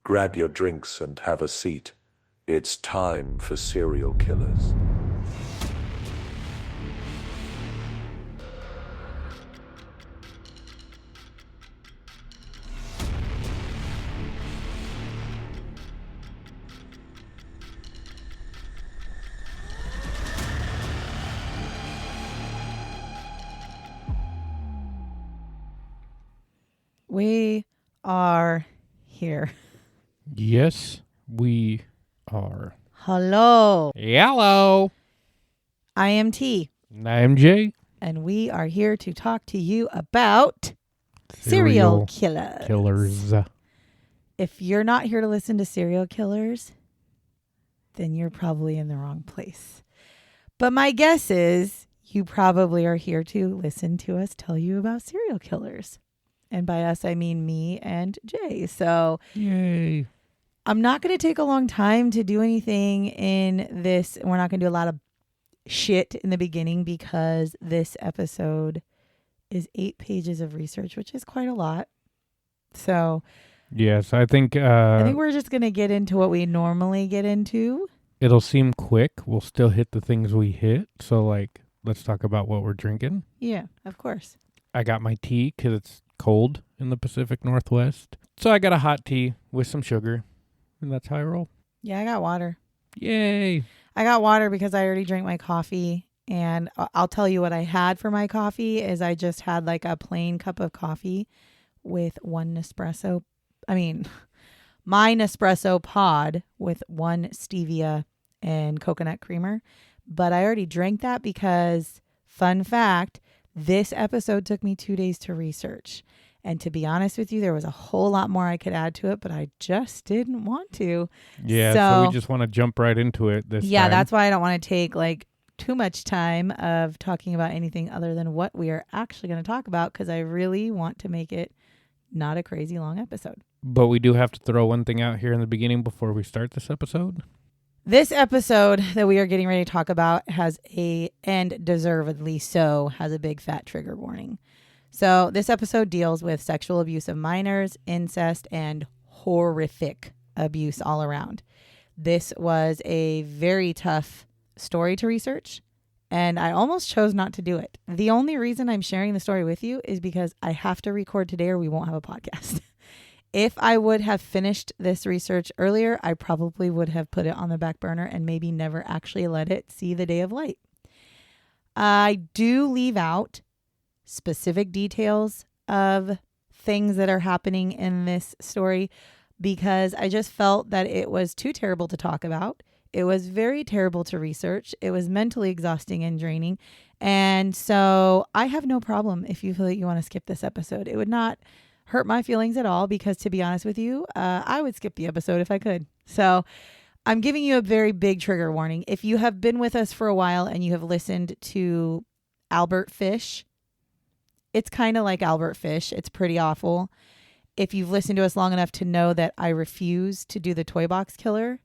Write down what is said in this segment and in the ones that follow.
Grab your drinks and have a seat. It's time for serial killers. We are here. Yes, we are. Hello. Hello. I am T, I'm Jay. and we are here to talk to you about serial killers. If you're not here to listen to serial killers, then you're probably in the wrong place. But my guess is you probably are here to listen to us tell you about serial killers. And by us, I mean me and Jay. So Yay. I'm not going to take a long time to do anything in this. We're not going to do a lot of shit in the beginning because this episode is 8 pages of research, which is quite a lot. So Yes, I think we're just going to get into what we normally get into. it'll seem quick. We'll still hit the things we hit. So, let's talk about what we're drinking. Yeah, of course. I got my tea because it's cold in the Pacific Northwest. So I got a hot tea with some sugar, and that's how I roll. Yeah, I got water. Yay. I got water because I already drank my coffee. And I'll tell you what I had for my coffee is I just had like a plain cup of coffee with my Nespresso pod with one stevia and coconut creamer. But I already drank that because, fun fact, this episode took me 2 days to research. And to be honest with you, there was a whole lot more I could add to it, but I just didn't want to. Yeah, so we just want to jump right into it this time. Yeah, that's why I don't want to take too much time of talking about anything other than what we are actually going to talk about, because I really want to make it not a crazy long episode. But we do have to throw one thing out here in the beginning before we start this episode. This episode that we are getting ready to talk about and deservedly so, has a big fat trigger warning. So this episode deals with sexual abuse of minors, incest, and horrific abuse all around. This was a very tough story to research, and I almost chose not to do it. The only reason I'm sharing the story with you is because I have to record today or we won't have a podcast. If I would have finished this research earlier, I probably would have put it on the back burner and maybe never actually let it see the day of light. I do leave out specific details of things that are happening in this story because I just felt that it was too terrible to talk about. It was very terrible to research. It was mentally exhausting and draining. And so I have no problem if you feel that you want to skip this episode. It would not hurt my feelings at all because, to be honest with you, I would skip the episode if I could. So I'm giving you a very big trigger warning. If you have been with us for a while and you have listened to Albert Fish, it's kind of like Albert Fish. It's pretty awful. If you've listened to us long enough to know that I refuse to do the Toy Box Killer,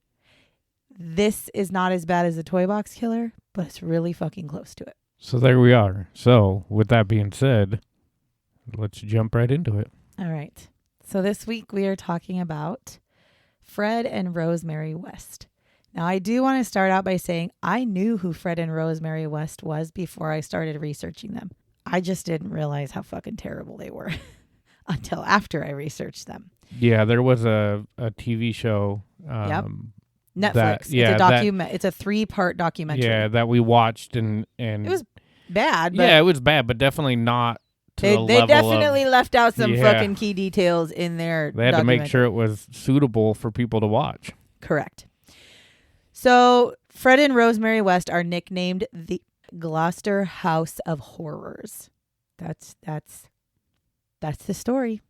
this is not as bad as the Toy Box Killer, but it's really fucking close to it. So there we are. So with that being said, let's jump right into it. All right. So this week we are talking about Fred and Rosemary West. Now, I do want to start out by saying I knew who Fred and Rosemary West was before I started researching them. I just didn't realize how fucking terrible they were until after I researched them. Yeah, there was a TV show. Yep. Netflix. It's a 3-part documentary. Yeah, that we watched and it was bad. But yeah, it was bad, but definitely not to the they level definitely of, left out some fucking key details in their They had to make sure it was suitable for people to watch. Correct. So Fred and Rosemary West are nicknamed the Gloucester House of Horrors. That's the story.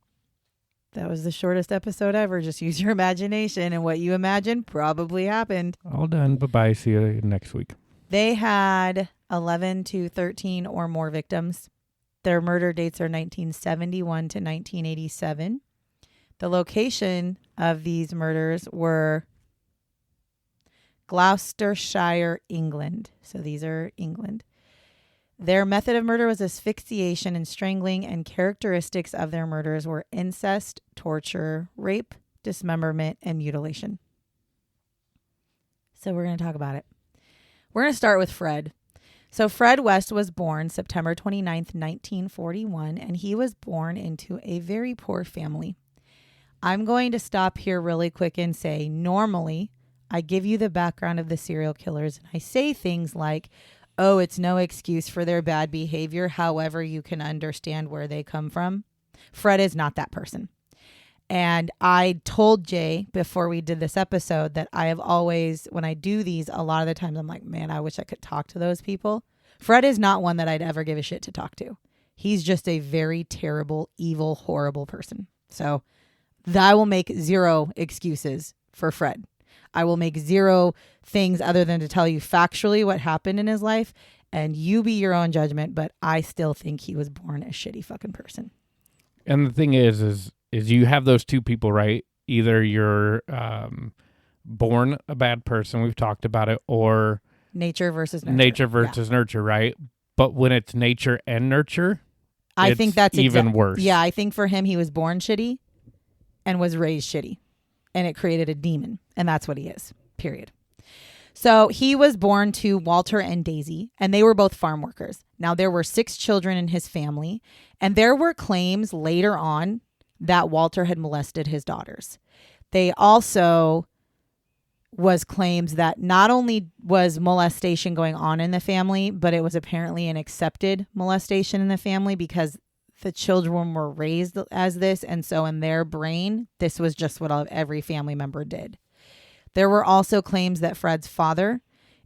That was the shortest episode ever. Just use your imagination, and what you imagine probably happened. All done. Bye-bye. See you next week. They had 11 to 13 or more victims. Their murder dates are 1971 to 1987. The location of these murders were Gloucestershire, England. So these are England. Their method of murder was asphyxiation and strangling, and characteristics of their murders were incest, torture, rape, dismemberment, and mutilation. So we're going to talk about it. We're going to start with Fred. So Fred West was born September 29th, 1941, and he was born into a very poor family. I'm going to stop here really quick and say, normally, I give you the background of the serial killers, and I say things like, oh, it's no excuse for their bad behavior. However, you can understand where they come from. Fred is not that person. And I told Jay before we did this episode that I have always, when I do these, a lot of the times I'm like, man, I wish I could talk to those people. Fred is not one that I'd ever give a shit to talk to. He's just a very terrible, evil, horrible person. So I will make zero excuses for Fred. I will make zero things other than to tell you factually what happened in his life, and you be your own judgment, but I still think he was born a shitty fucking person. And the thing is you have those two people, right? Either you're born a bad person, we've talked about it, or nature versus nurture. Nature versus nurture, right? But when it's nature and nurture, I think that's even worse. Yeah, I think for him, he was born shitty and was raised shitty, and it created a demon, and that's what he is, period. So he was born to Walter and Daisy, and they were both farm workers. Now, there were 6 children in his family, and there were claims later on that Walter had molested his daughters. They also was claims that not only was molestation going on in the family, but it was apparently an accepted molestation in the family because the children were raised as this. And so in their brain, this was just what every family member did. There were also claims that Fred's father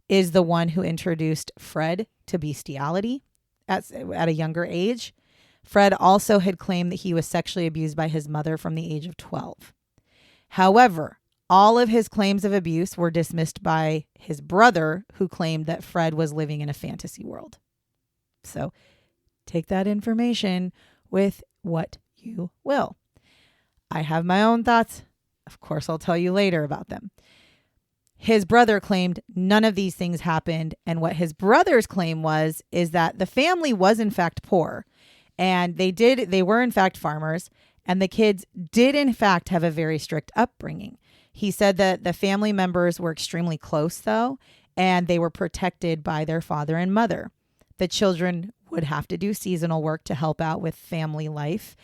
is the one who introduced Fred to bestiality at a younger age. Fred also had claimed that he was sexually abused by his mother from the age of 12. However, all of his claims of abuse were dismissed by his brother, who claimed that Fred was living in a fantasy world. So take that information with what you will. I have my own thoughts. Of course, I'll tell you later about them. His brother claimed none of these things happened. And what his brother's claim is that the family was in fact poor. And they were in fact farmers, and the kids did in fact have a very strict upbringing. He said that the family members were extremely close though, and they were protected by their father and mother. The children would have to do seasonal work to help out with family life.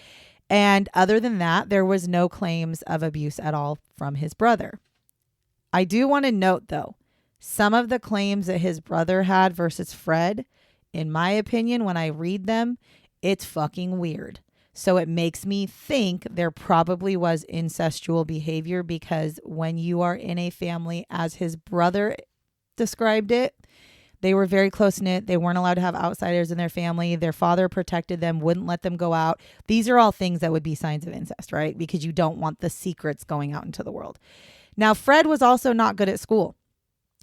And other than that, there was no claims of abuse at all from his brother. I do want to note though, some of the claims that his brother had versus Fred, in my opinion, when I read them, it's fucking weird. So it makes me think there probably was incestual behavior, because when you are in a family, as his brother described it, they were very close-knit. They weren't allowed to have outsiders in their family. Their father protected them, wouldn't let them go out. These are all things that would be signs of incest, right? Because you don't want the secrets going out into the world. Now, Fred was also not good at school.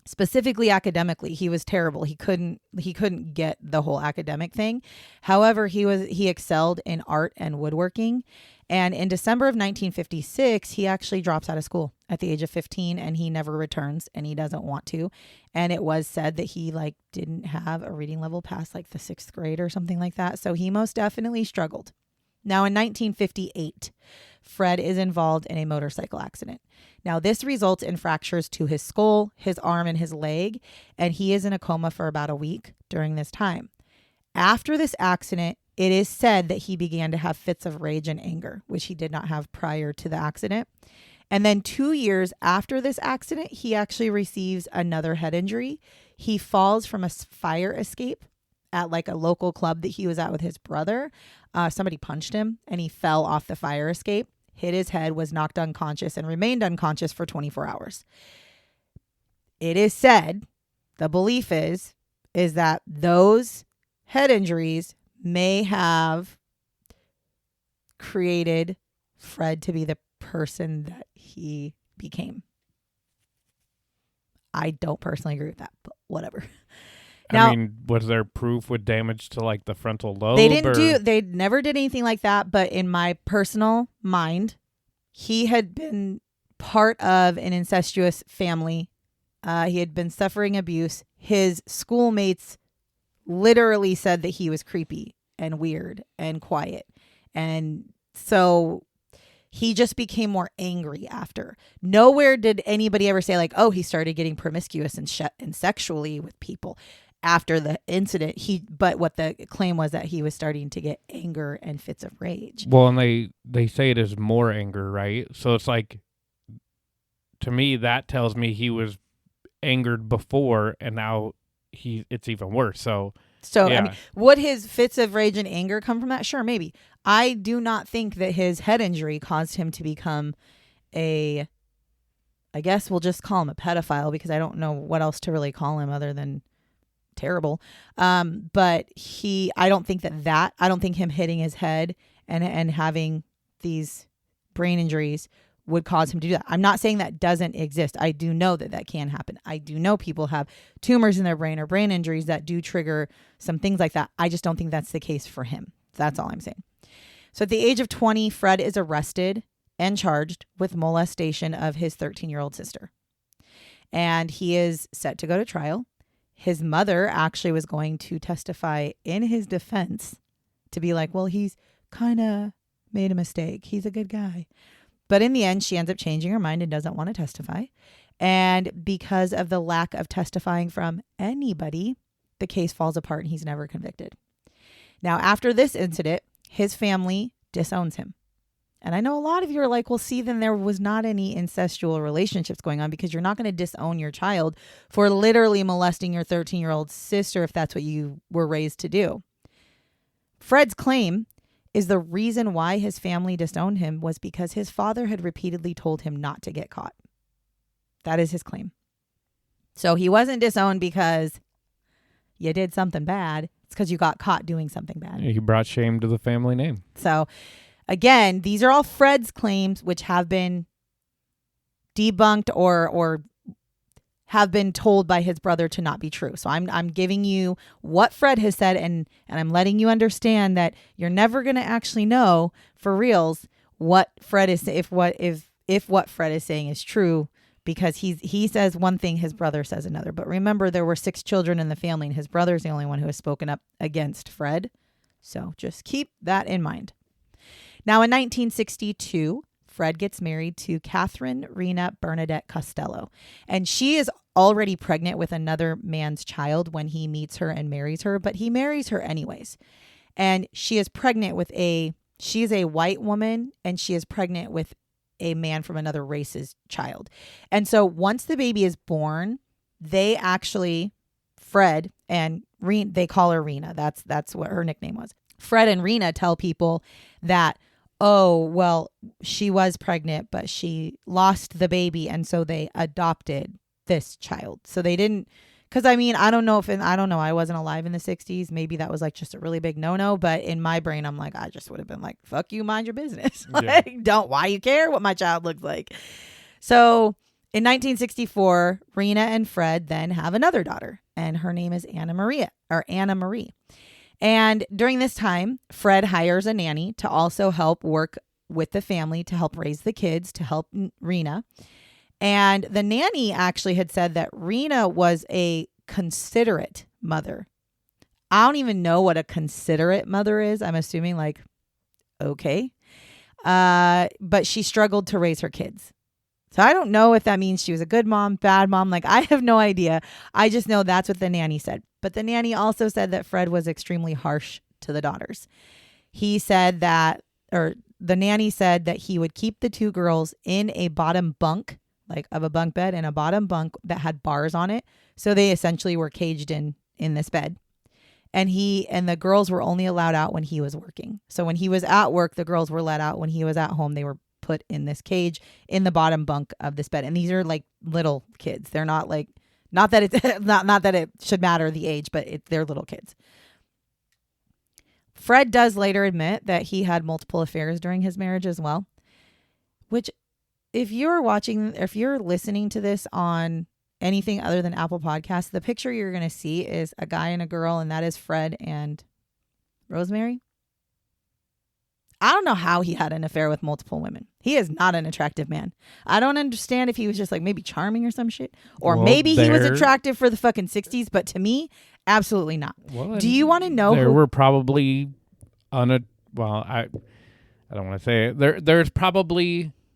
Specifically academically, he was terrible. He couldn't get the whole academic thing. However, he excelled in art and woodworking. And in December of 1956, he actually drops out of school at the age of 15, and he never returns, and he doesn't want to. And it was said that he didn't have a reading level past the 6th grade or something like that. So he most definitely struggled. Now, in 1958, Fred is involved in a motorcycle accident. Now, this results in fractures to his skull, his arm, and his leg, and he is in a coma for about a week during this time. After this accident, it is said that he began to have fits of rage and anger, which he did not have prior to the accident. And then 2 years after this accident, he actually receives another head injury. He falls from a fire escape at a local club that he was at with his brother. Somebody punched him, and he fell off the fire escape, hit his head, was knocked unconscious, and remained unconscious for 24 hours. It is said, the belief is that those head injuries may have created Fred to be the person that he became. I don't personally agree with that, but whatever. Now, was there proof with damage to the frontal lobe? They never did anything like that. But in my personal mind, he had been part of an incestuous family. He had been suffering abuse. His schoolmates literally said that he was creepy and weird and quiet. And so He just became more angry after. Nowhere did anybody ever say like, oh, he started getting promiscuous and sexually with people after the incident. But what the claim was that he was starting to get anger and fits of rage. Well, and they say it is more anger, right? So it's like, to me, that tells me he was angered before, and now it's even worse. So yeah. I mean, would his fits of rage and anger come from that? Sure, maybe. I do not think that his head injury caused him to become I guess we'll just call him a pedophile, because I don't know what else to really call him other than terrible. But I don't think I don't think him hitting his head and having these brain injuries would cause him to do that. I'm not saying that doesn't exist. I do know that can happen. I do know people have tumors in their brain or brain injuries that do trigger some things like that. I just don't think that's the case for him. That's all I'm saying. So at the age of 20, Fred is arrested and charged with molestation of his 13-year-old sister. And he is set to go to trial. His mother actually was going to testify in his defense to be like, well, he's kind of made a mistake. He's a good guy. But in the end, she ends up changing her mind and doesn't want to testify. And because of the lack of testifying from anybody, the case falls apart and he's never convicted. Now, after this incident, his family disowns him. And I know a lot of you are like, well, see, then there was not any incestual relationships going on, because you're not going to disown your child for literally molesting your 13-year-old sister if that's what you were raised to do. Fred's claim is the reason why his family disowned him was because his father had repeatedly told him not to get caught. That is his claim. So he wasn't disowned because you did something bad. It's because you got caught doing something bad. He brought shame to the family name. So again, these are all Fred's claims, which have been debunked or have been told by his brother to not be true. So I'm giving you what Fred has said, and I'm letting you understand that you're never going to actually know for reals what Fred is, if what Fred is saying is true, because he says one thing, his brother says another. But remember, there were 6 children in the family, and his brother's the only one who has spoken up against Fred. So just keep that in mind. Now, in 1962, Fred gets married to Catherine Rena Bernadette Costello, and she is already pregnant with another man's child when he meets her and marries her, but he marries her anyways. And she is pregnant with she is a white woman, and she is pregnant with a man from another race's child. And so once the baby is born, they actually, Fred and Rena, they call her Rena. That's what her nickname was. Fred and Rena tell people that, oh, well, she was pregnant, but she lost the baby, and so they adopted this child. So they didn't, because I mean, I don't know, I wasn't alive in the 60s. Maybe that was like just a really big no-no, but in my brain, I'm like, I just would have been like, fuck you, mind your business. Yeah. Like, why you care what my child looks like? So in 1964, Rena and Fred then have another daughter, and her name is Anna Marie. And during this time, Fred hires a nanny to also help work with the family, to help raise the kids, to help Rena. And the nanny actually had said that Rena was a considerate mother. I don't even know what a considerate mother is. I'm assuming like, okay. But she struggled to raise her kids. So I don't know if that means she was a good mom, bad mom. Like, I have no idea. I just know that's what the nanny said. But the nanny also said that Fred was extremely harsh to the daughters. The nanny said that he would keep the 2 girls in a bottom bunk, like of a bunk bed, and a bottom bunk that had bars on it. So they essentially were caged in this bed. And the girls were only allowed out when he was working. So when he was at work, the girls were let out. When he was at home, they were put in this cage in the bottom bunk of this bed. And these are like little kids. They're not like, not that it's not that it should matter the age, but they're little kids. Fred does later admit that he had multiple affairs during his marriage as well, which if you're listening to this on anything other than Apple Podcasts, the picture you're going to see is a guy and a girl, and that is Fred and Rosemary. I don't know how he had an affair with multiple women. He is not an attractive man. I don't understand if he was just like maybe charming or some shit. Or maybe he was attractive for the fucking 60s. But to me, absolutely not. Do you want to know? There were probably I don't want to say it.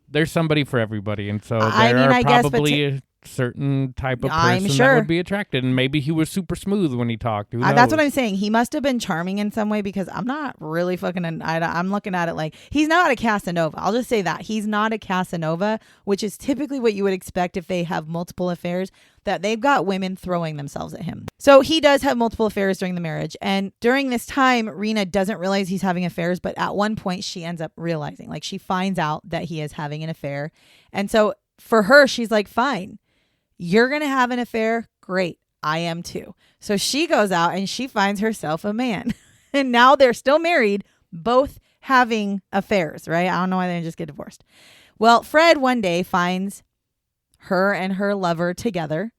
There's somebody for everybody, and so I mean, are I guess, probably a certain type of I'm person sure. that would be attracted, and maybe he was super smooth when he talked. Who knows? That's what I'm saying. He must have been charming in some way, because I'm not really I'm looking at it like he's not a Casanova. I'll just say that. He's not a Casanova, which is typically what you would expect if they have multiple affairs, that they've got women throwing themselves at him. So he does have multiple affairs during the marriage. And during this time, Rena doesn't realize he's having affairs, but at one point she ends up realizing, like, she finds out that he is having an affair. And so for her, she's like, fine, you're going to have an affair. Great. I am too. So she goes out and she finds herself a man. And now they're still married, both having affairs, right? I don't know why they didn't just get divorced. Well, Fred one day finds her and her lover together,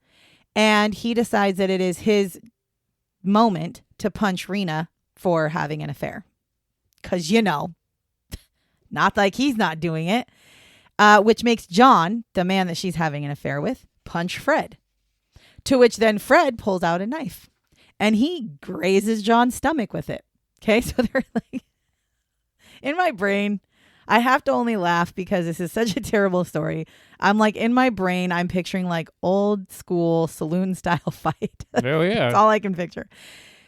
and he decides that it is his moment to punch Rena for having an affair. Because, not like he's not doing it, which makes John, the man that she's having an affair with, punch Fred. To which then Fred pulls out a knife and he grazes John's stomach with it. Okay, so they're like, in my brain, I have to only laugh because this is such a terrible story. I'm like, in my brain, I'm picturing like old school saloon style fight. Oh, yeah. That's all I can picture.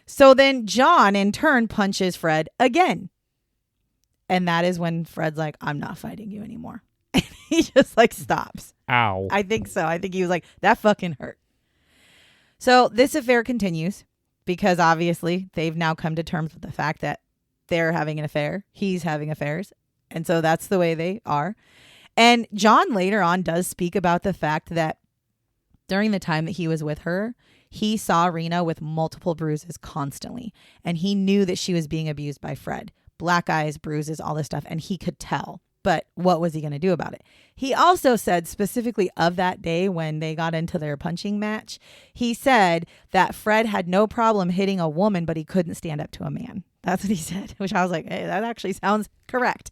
So then John in turn punches Fred again. And that is when Fred's like, I'm not fighting you anymore. And he just like stops. Ow. I think so. I think he was like, that fucking hurt. So this affair continues because obviously they've now come to terms with the fact that they're having an affair. He's having affairs. And so that's the way they are. And John later on does speak about the fact that during the time that he was with her, he saw Rena with multiple bruises constantly. And he knew that she was being abused by Fred. Black eyes, bruises, all this stuff. And he could tell. But what was he going to do about it? He also said specifically of that day when they got into their punching match, he said that Fred had no problem hitting a woman, but he couldn't stand up to a man. That's what he said, which I was like, hey, that actually sounds correct.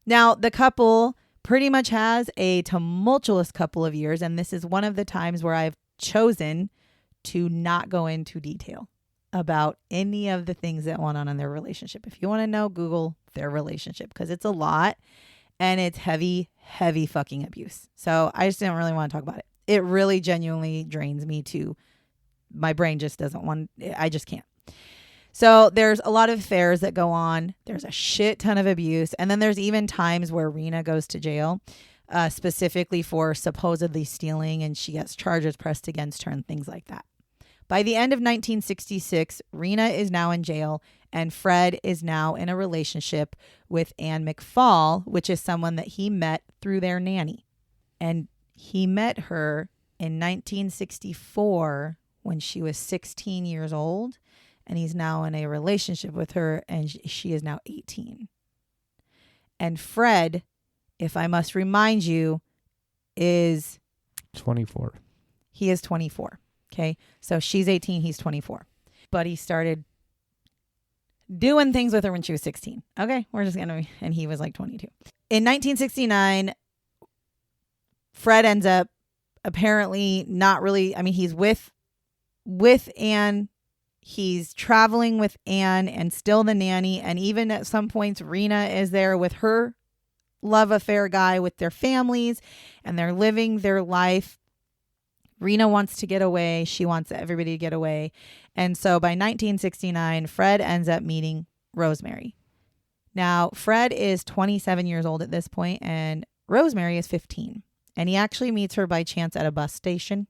Now, the couple pretty much has a tumultuous couple of years, and this is one of the times where I've chosen to not go into detail about any of the things that went on in their relationship. If you want to know, Google their relationship, because it's a lot and it's heavy, heavy fucking abuse. So I just didn't really want to talk about it. It really genuinely drains me to my brain just doesn't want, I just can't. So there's a lot of affairs that go on. There's a shit ton of abuse. And then there's even times where Rena goes to jail, specifically for supposedly stealing, and she gets charges pressed against her and things like that. By the end of 1966, Rena is now in jail, and Fred is now in a relationship with Ann McFall, which is someone that he met through their nanny. And he met her in 1964 when she was 16 years old, and he's now in a relationship with her, and she is now 18. And Fred, if I must remind you, is 24. He is 24. Okay, so she's 18, he's 24. But he started doing things with her when she was 16. Okay, we're just going to, and he was like 22. In 1969, Fred ends up apparently not really, I mean, he's with Anne. He's traveling with Anne and still the nanny. And even at some points, Rena is there with her love affair guy with their families, and they're living their life. Rena wants to get away. She wants everybody to get away. And so by 1969, Fred ends up meeting Rosemary. Now, Fred is 27 years old at this point, and Rosemary is 15. And he actually meets her by chance at a bus station.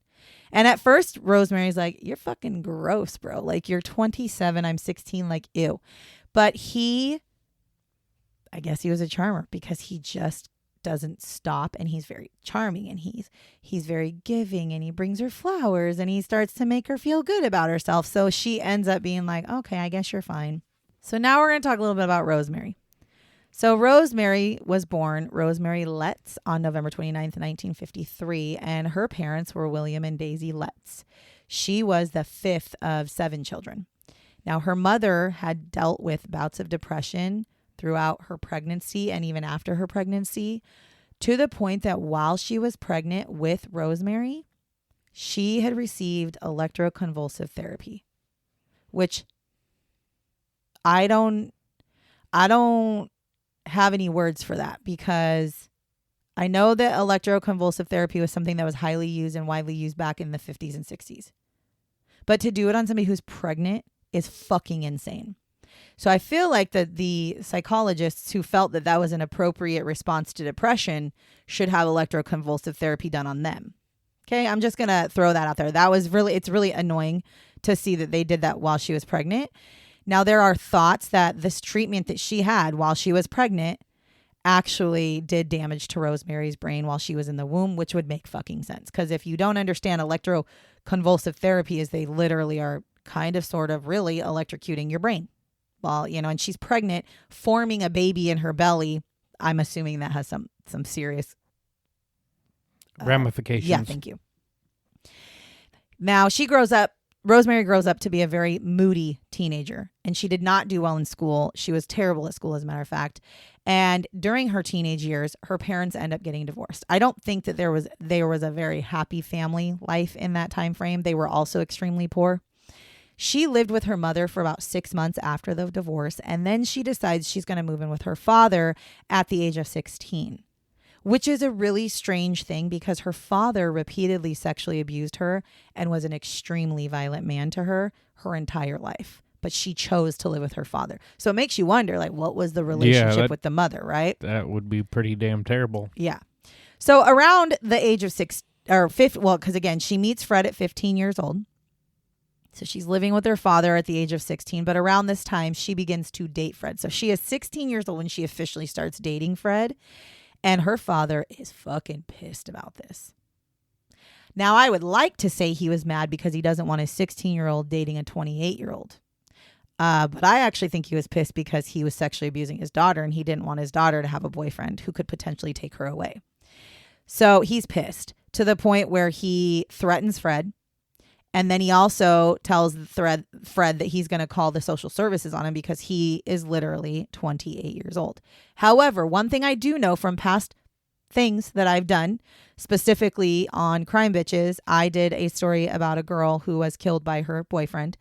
And at first, Rosemary's like, you're fucking gross, bro. Like, you're 27, I'm 16, like, ew. But I guess he was a charmer because he just doesn't stop, and he's very charming, and he's very giving, and he brings her flowers, and he starts to make her feel good about herself. So she ends up being like, okay, I guess you're fine. So now we're going to talk a little bit about Rosemary. So Rosemary was born Rosemary Letts on November 29th, 1953, and her parents were William and Daisy Letts. She was the fifth of 7 children. Now, her mother had dealt with bouts of depression throughout her pregnancy and even after her pregnancy, to the point that while she was pregnant with Rosemary, she had received electroconvulsive therapy, which I don't have any words for that, because I know that electroconvulsive therapy was something that was highly used and widely used back in the 50s and 60s. But to do it on somebody who's pregnant is fucking insane. So I feel like the psychologists who felt that that was an appropriate response to depression should have electroconvulsive therapy done on them. Okay, I'm just going to throw that out there. It's really annoying to see that they did that while she was pregnant. Now, there are thoughts that this treatment that she had while she was pregnant actually did damage to Rosemary's brain while she was in the womb, which would make fucking sense. Because if you don't understand electroconvulsive therapy, is they literally are kind of sort of really electrocuting your brain. Well, and she's pregnant, forming a baby in her belly. I'm assuming that has some serious ramifications. Yeah, thank you. Now Rosemary grows up to be a very moody teenager, and she did not do well in school. She was terrible at school, as a matter of fact. And during her teenage years, her parents end up getting divorced. I don't think that there was a very happy family life in that time frame. They were also extremely poor. She lived with her mother for about 6 months after the divorce, and then she decides she's going to move in with her father at the age of 16, which is a really strange thing because her father repeatedly sexually abused her and was an extremely violent man to her entire life. But she chose to live with her father. So it makes you wonder, like, what was the relationship with the mother, right? That would be pretty damn terrible. Yeah. So around the age of 50, well, because again, she meets Fred at 15 years old. So she's living with her father at the age of 16. But around this time, she begins to date Fred. So she is 16 years old when she officially starts dating Fred. And her father is fucking pissed about this. Now, I would like to say he was mad because he doesn't want his 16-year-old dating a 28-year-old. But I actually think he was pissed because he was sexually abusing his daughter and he didn't want his daughter to have a boyfriend who could potentially take her away. So he's pissed to the point where he threatens Fred. And then he also tells Fred that he's going to call the social services on him because he is literally 28 years old. However, one thing I do know from past things that I've done, specifically on Crime Bitches, I did a story about a girl who was killed by her boyfriend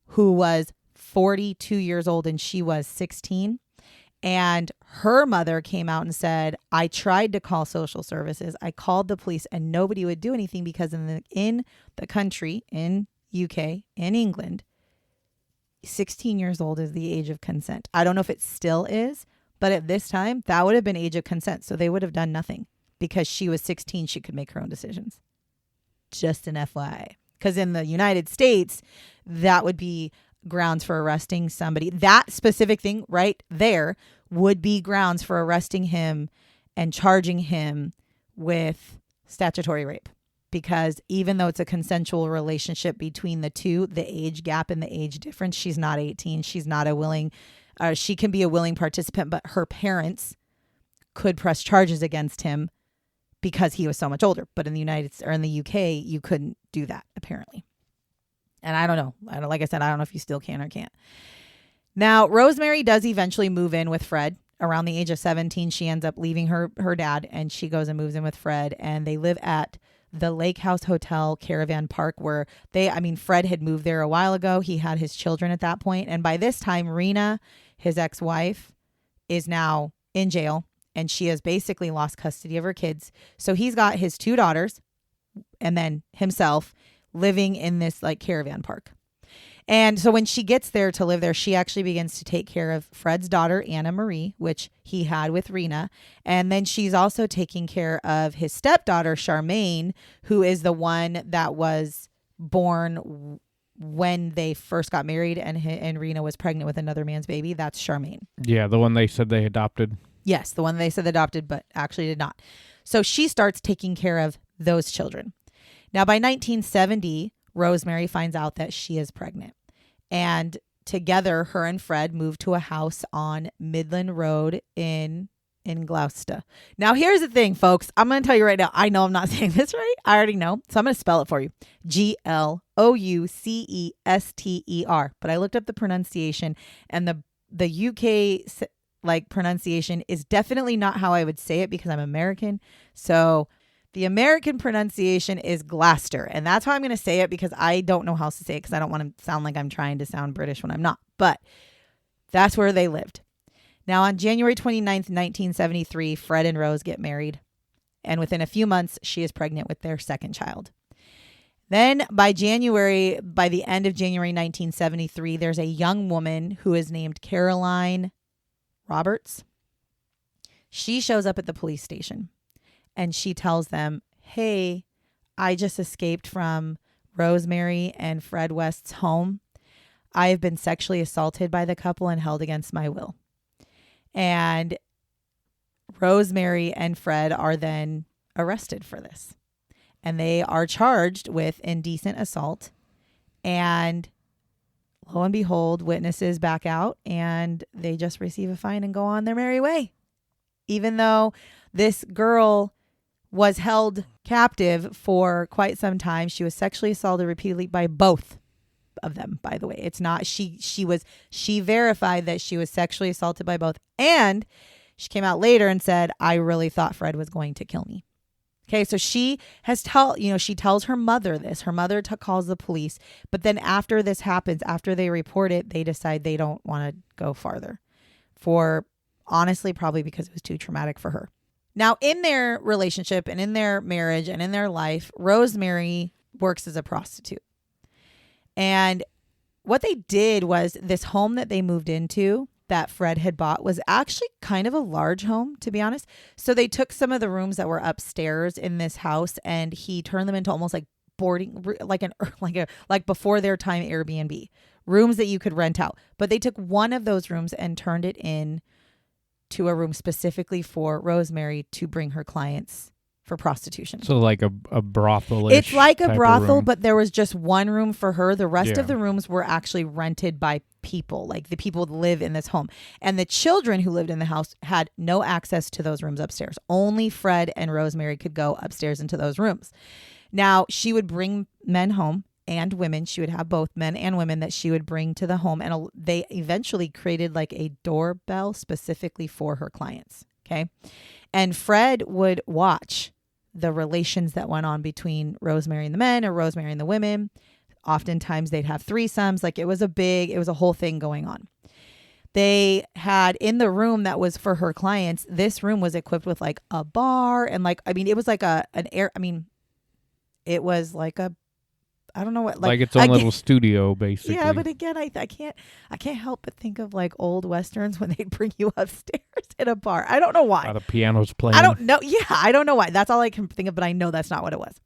who was 42 years old and she was 16. And her mother came out and said, I tried to call social services. I called the police and nobody would do anything because in the country, in UK, in England, 16 years old is the age of consent. I don't know if it still is, but at this time, that would have been age of consent. So they would have done nothing because she was 16. She could make her own decisions. Just an FYI. Because in the United States, that would be grounds for arresting somebody. That specific thing right there would be grounds for arresting him and charging him with statutory rape. Because even though it's a consensual relationship between the two, the age gap and the age difference, she's not 18. She's not she can be a willing participant, but her parents could press charges against him because he was so much older. But in the UK, you couldn't do that apparently. And I don't know. Like I said, I don't know if you still can or can't. Now, Rosemary does eventually move in with Fred. Around the age of 17, she ends up leaving her dad and she goes and moves in with Fred. And they live at the Lake House Hotel Caravan Park where Fred had moved there a while ago. He had his children at that point. And by this time, Rena, his ex-wife, is now in jail. And she has basically lost custody of her kids. So he's got his 2 daughters and then himself living in this like caravan park. And so when she gets there to live there, she actually begins to take care of Fred's daughter, Anna Marie, which he had with Rena. And then she's also taking care of his stepdaughter, Charmaine, who is the one that was born when they first got married and Rena was pregnant with another man's baby. That's Charmaine. Yeah, the one they said they adopted. Yes, the one they said they adopted, but actually did not. So she starts taking care of those children. Now, by 1970, Rosemary finds out that she is pregnant. And together, her and Fred moved to a house on Midland Road in Gloucester. Now, here's the thing, folks. I'm going to tell you right now. I know I'm not saying this right. I already know. So I'm going to spell it for you. Gloucester. But I looked up the pronunciation, and the UK pronunciation is definitely not how I would say it because I'm American. So the American pronunciation is Gloucester, and that's how I'm going to say it because I don't know how else to say it because I don't want to sound like I'm trying to sound British when I'm not. But that's where they lived. Now, on January 29th, 1973, Fred and Rose get married. And within a few months, she is pregnant with their second child. Then by the end of January 1973, there's a young woman who is named Caroline Roberts. She shows up at the police station and she tells them, hey, I just escaped from Rosemary and Fred West's home. I have been sexually assaulted by the couple and held against my will. And Rosemary and Fred are then arrested for this. And they are charged with indecent assault. And lo and behold, witnesses back out and they just receive a fine and go on their merry way. Even though this girl was held captive for quite some time, she was sexually assaulted repeatedly by both of them, by the way. It's not she verified that she was sexually assaulted by both. And she came out later and said, I really thought Fred was going to kill me. Okay, so she tells her mother this. Her mother calls the police. But then after this happens, after they report it, they decide they don't want to go farther. Honestly, probably because it was too traumatic for her. Now, in their relationship and in their marriage and in their life, Rosemary works as a prostitute. And what they did was this home that they moved into that Fred had bought was actually kind of a large home, to be honest. So they took some of the rooms that were upstairs in this house and he turned them into almost like boarding, like before their time Airbnb rooms that you could rent out. But they took one of those rooms and turned it in to a room specifically for Rosemary to bring her clients for prostitution. So like a brothel-ish. It's like a brothel, but there was just one room for her. The rest of the rooms were actually rented by people, like the people that live in this home. And the children who lived in the house had no access to those rooms upstairs. Only Fred and Rosemary could go upstairs into those rooms. Now, she would bring men home and women. She would have both men and women that she would bring to the home. And they eventually created like a doorbell specifically for her clients. Okay. And Fred would watch the relations that went on between Rosemary and the men or Rosemary and the women. Oftentimes they'd have threesomes. Like it was a whole thing going on. They had in the room that was for her clients, this room was equipped with like a bar and it was like it was like a, I don't know what, like its own little studio, basically. Yeah, but again, I can't help but think of like old westerns when they'd bring you upstairs in a bar. I don't know why. The piano's playing. I don't know. Yeah, I don't know why. That's all I can think of, but I know that's not what it was.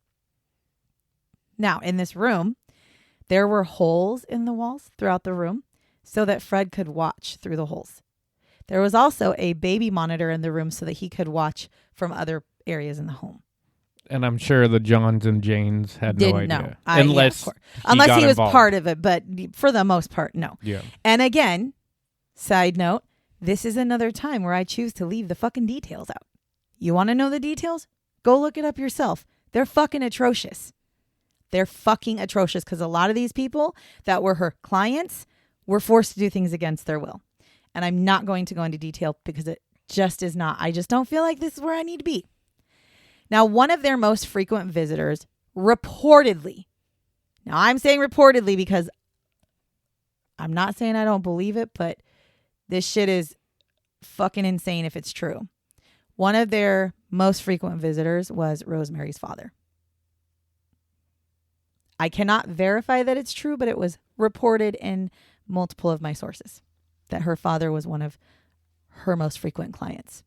Now, in this room, there were holes in the walls throughout the room so that Fred could watch through the holes. There was also a baby monitor in the room so that he could watch from other areas in the home. And I'm sure the Johns and Janes had no idea. Unless he was part of it, but for the most part, no. Yeah. And again, side note, this is another time where I choose to leave the fucking details out. You want to know the details? Go look it up yourself. They're fucking atrocious. They're fucking atrocious because a lot of these people that were her clients were forced to do things against their will. And I'm not going to go into detail because it just is not. I just don't feel like this is where I need to be. Now, one of their most frequent visitors reportedly, now I'm saying reportedly because I'm not saying I don't believe it, but this shit is fucking insane if it's true. One of their most frequent visitors was Rosemary's father. I cannot verify that it's true, but it was reported in multiple of my sources that her father was one of her most frequent clients.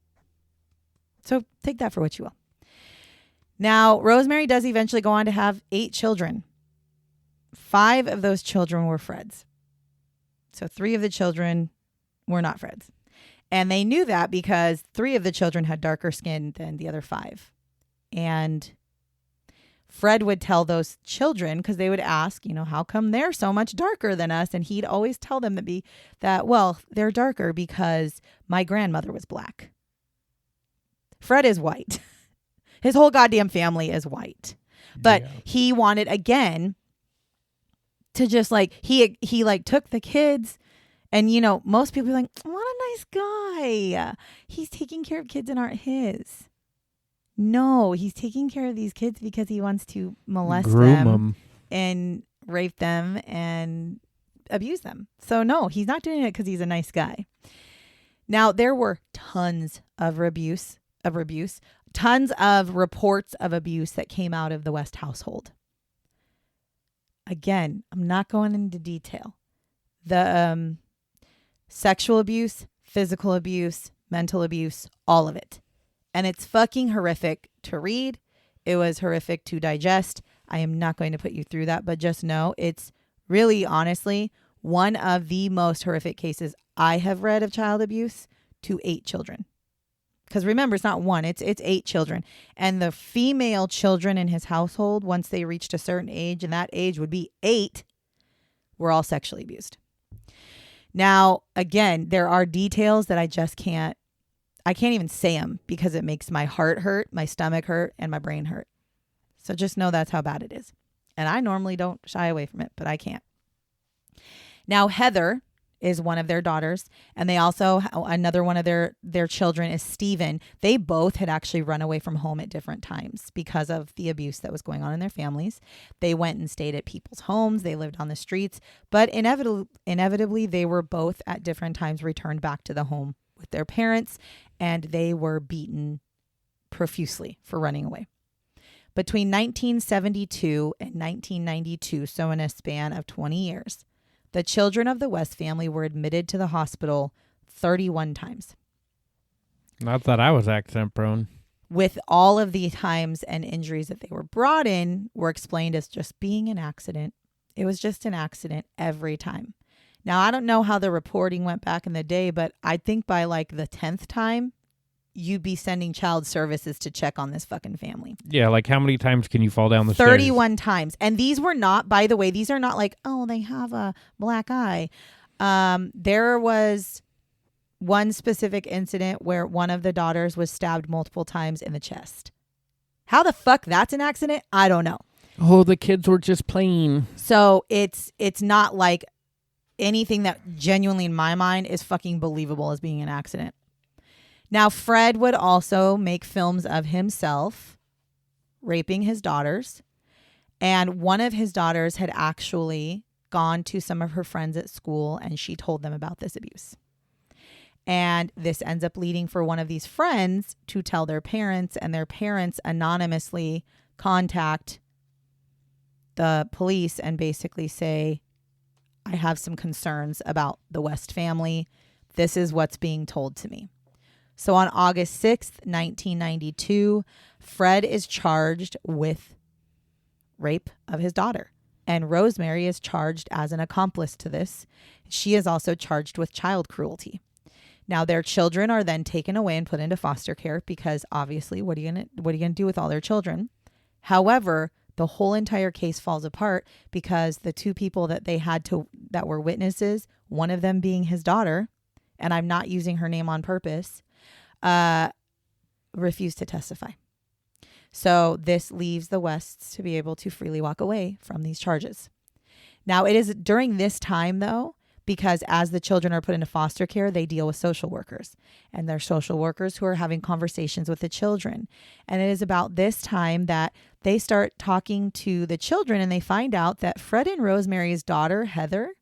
So take that for what you will. Now, Rosemary does eventually go on to have 8 children. 5 of those children were Fred's. So 3 of the children were not Fred's. And they knew that because 3 of the children had darker skin than the other 5. And Fred would tell those children, because they would ask, how come they're so much darker than us? And he'd always tell them that they're darker because my grandmother was black. Fred is white. His whole goddamn family is white. But he wanted, again, to just he took the kids and, most people are like, what a nice guy. He's taking care of kids that aren't his. No, he's taking care of these kids because he wants to molest them and rape them and abuse them. So no, he's not doing it because he's a nice guy. Now, there were tons of abuse, tons of reports of abuse that came out of the West household. Again, I'm not going into detail. The sexual abuse, physical abuse, mental abuse, all of it. And it's fucking horrific to read. It was horrific to digest. I am not going to put you through that, but just know it's really, honestly, one of the most horrific cases I have read of child abuse to 8 children. Because remember, it's not one, it's 8 children. And the female children in his household, once they reached a certain age, and that age would be 8, were all sexually abused. Now, again, there are details that I can't even say them because it makes my heart hurt, my stomach hurt, and my brain hurt. So just know that's how bad it is. And I normally don't shy away from it, but I can't. Now, Heather is one of their daughters, and they also, another one of their children is Stephen. They both had actually run away from home at different times because of the abuse that was going on in their families. They went and stayed at people's homes. They lived on the streets, but inevitably they were both at different times returned back to the home with their parents, and they were beaten profusely for running away. Between 1972 and 1992, so in a span of 20 years, the children of the West family were admitted to the hospital 31 times. Not that I was accident prone. With all of the times and injuries that they were brought in were explained as just being an accident. It was just an accident every time. Now, I don't know how the reporting went back in the day, but I think by like the 10th time, you'd be sending child services to check on this fucking family. Yeah, like how many times can you fall down the 31 times. And these were not, by the way, these are not like, oh, they have a black eye. There was one specific incident where one of the daughters was stabbed multiple times in the chest. How the fuck that's an accident? I don't know. Oh, the kids were just playing. So it's not like anything that genuinely in my mind is fucking believable as being an accident. Now, Fred would also make films of himself raping his daughters. And one of his daughters had actually gone to some of her friends at school and she told them about this abuse. And this ends up leading for one of these friends to tell their parents, and their parents anonymously contact the police and basically say, I have some concerns about the West family. This is what's being told to me. So on August 6th, 1992, Fred is charged with rape of his daughter, and Rosemary is charged as an accomplice to this. She is also charged with child cruelty. Now, their children are then taken away and put into foster care because obviously, what are you gonna do with all their children? However, the whole entire case falls apart because the 2 people that they had that were witnesses, one of them being his daughter, and I'm not using her name on purpose, refused to testify. So this leaves the Wests to be able to freely walk away from these charges. Now, it is during this time, though, because as the children are put into foster care, they deal with social workers, and they're social workers who are having conversations with the children. And it is about this time that they start talking to the children, and they find out that Fred and Rosemary's daughter, Heather,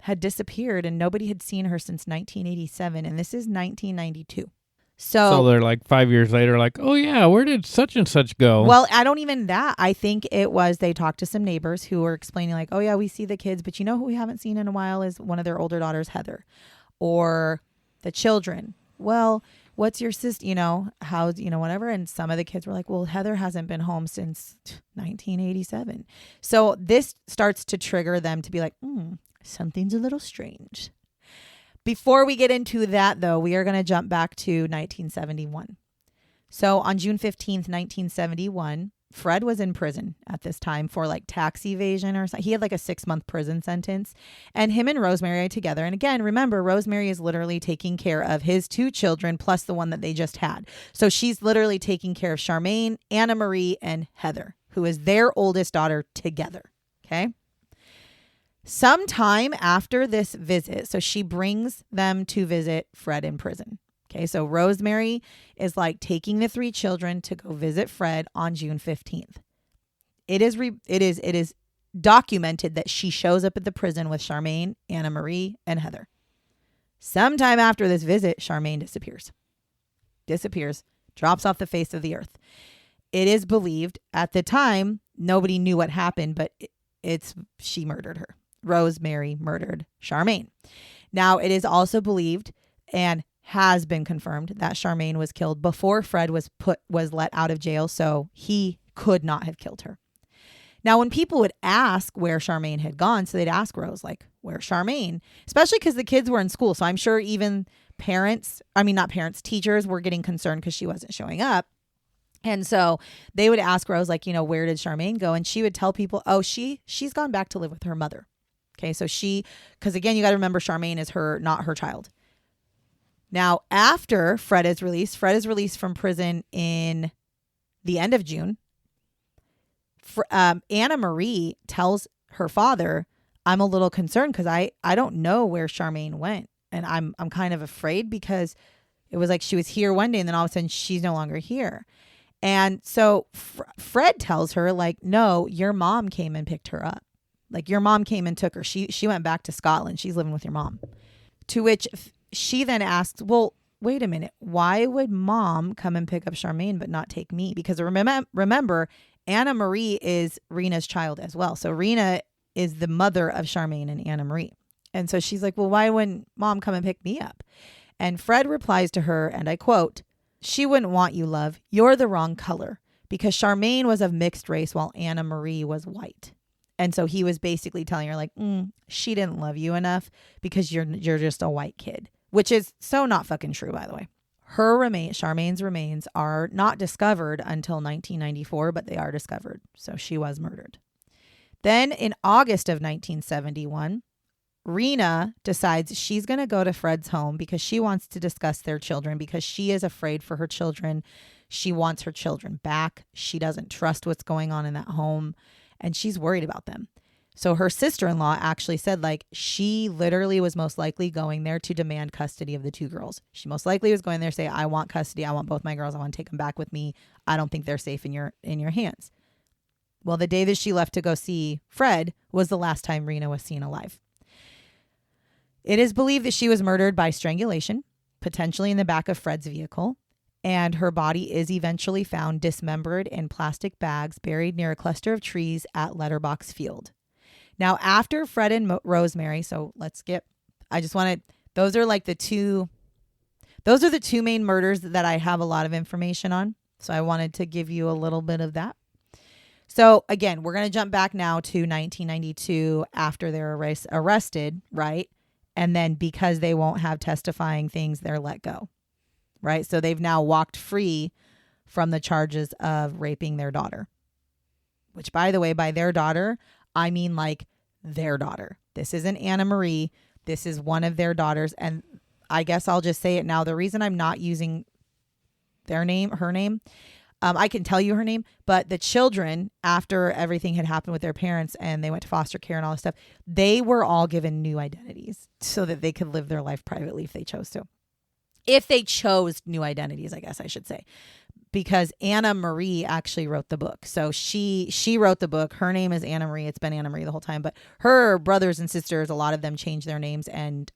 had disappeared and nobody had seen her since 1987. And this is 1992. So they're like 5 years later, like, oh yeah, where did such and such go? Well, I don't even that. I think it was they talked to some neighbors who were explaining like, oh yeah, we see the kids, but you know who we haven't seen in a while is one of their older daughters, Heather, or the children. Well, what's your sister, how's, whatever. And some of the kids were like, well, Heather hasn't been home since 1987. So this starts to trigger them to be like, something's a little strange. Before we get into that, though, we are going to jump back to 1971. So on June 15th, 1971, Fred was in prison at this time for like tax evasion or something. He had like a 6-month prison sentence, and him and Rosemary are together. And again, remember, Rosemary is literally taking care of his 2 children plus the one that they just had. So she's literally taking care of Charmaine, Anna Marie, and Heather, who is their oldest daughter together. Okay. Sometime after this visit, so she brings them to visit Fred in prison. Okay, so Rosemary is like taking the 3 children to go visit Fred on June 15th. It is documented that she shows up at the prison with Charmaine, Anna Marie, and Heather. Sometime after this visit, Charmaine disappears, drops off the face of the earth. It is believed at the time, nobody knew what happened, but she murdered her. Rosemary murdered Charmaine. Now, it is also believed and has been confirmed that Charmaine was killed before Fred was let out of jail, so he could not have killed her. Now, when people would ask where Charmaine had gone, so they'd ask Rose, like, where's Charmaine? Especially because the kids were in school. So I'm sure even teachers were getting concerned because she wasn't showing up. And so they would ask Rose, like, where did Charmaine go? And she would tell people, oh, she's gone back to live with her mother. Okay, so because again, you got to remember Charmaine is not her child. Now, after Fred is released from prison in the end of June. Anna Marie tells her father, I'm a little concerned because I don't know where Charmaine went. And I'm kind of afraid because it was like she was here one day and then all of a sudden she's no longer here. And so Fred tells her, like, no, your mom came and picked her up. Like, your mom came and took her. She went back to Scotland. She's living with your mom. To which she then asks, well, wait a minute. Why would mom come and pick up Charmaine but not take me? Because remember, Anna Marie is Rena's child as well. So Rena is the mother of Charmaine and Anna Marie. And so she's like, well, why wouldn't mom come and pick me up? And Fred replies to her, and I quote, she wouldn't want you, love. You're the wrong color, because Charmaine was of mixed race while Anna Marie was white. And so he was basically telling her, like, she didn't love you enough because you're just a white kid, which is so not fucking true, by the way. Charmaine's remains are not discovered until 1994, but they are discovered. So she was murdered. Then in August of 1971, Rena decides she's going to go to Fred's home because she wants to discuss their children because she is afraid for her children. She wants her children back. She doesn't trust what's going on in that home and she's worried about them. So her sister-in-law actually said, like, she literally was most likely going there to demand custody of the two girls. She most likely was going there to say, I want custody. I want both my girls. I want to take them back with me. I don't think they're safe in your hands. Well, the day that she left to go see Fred was the last time Rena was seen alive. It is believed that she was murdered by strangulation, potentially in the back of Fred's vehicle, and her body is eventually found dismembered in plastic bags buried near a cluster of trees at Letterbox Field. Now, after Fred and Rosemary, so those are the two main murders that I have a lot of information on. So I wanted to give you a little bit of that. So again, we're going to jump back now to 1992 after they're arrested, right? And then because they won't have testifying things, they're let go, right? So they've now walked free from the charges of raping their daughter, which, by the way, by their daughter, I mean like their daughter. This isn't Anna Marie. This is one of their daughters. And I guess I'll just say it now. The reason I'm not using her name, I can tell you her name, but the children, after everything had happened with their parents and they went to foster care and all this stuff, they were all given new identities so that they could live their life privately if they chose to. If they chose new identities, I guess I should say. Because Anna Marie actually wrote the book. So she wrote the book. Her name is Anna Marie. It's been Anna Marie the whole time. But her brothers and sisters, a lot of them changed their names and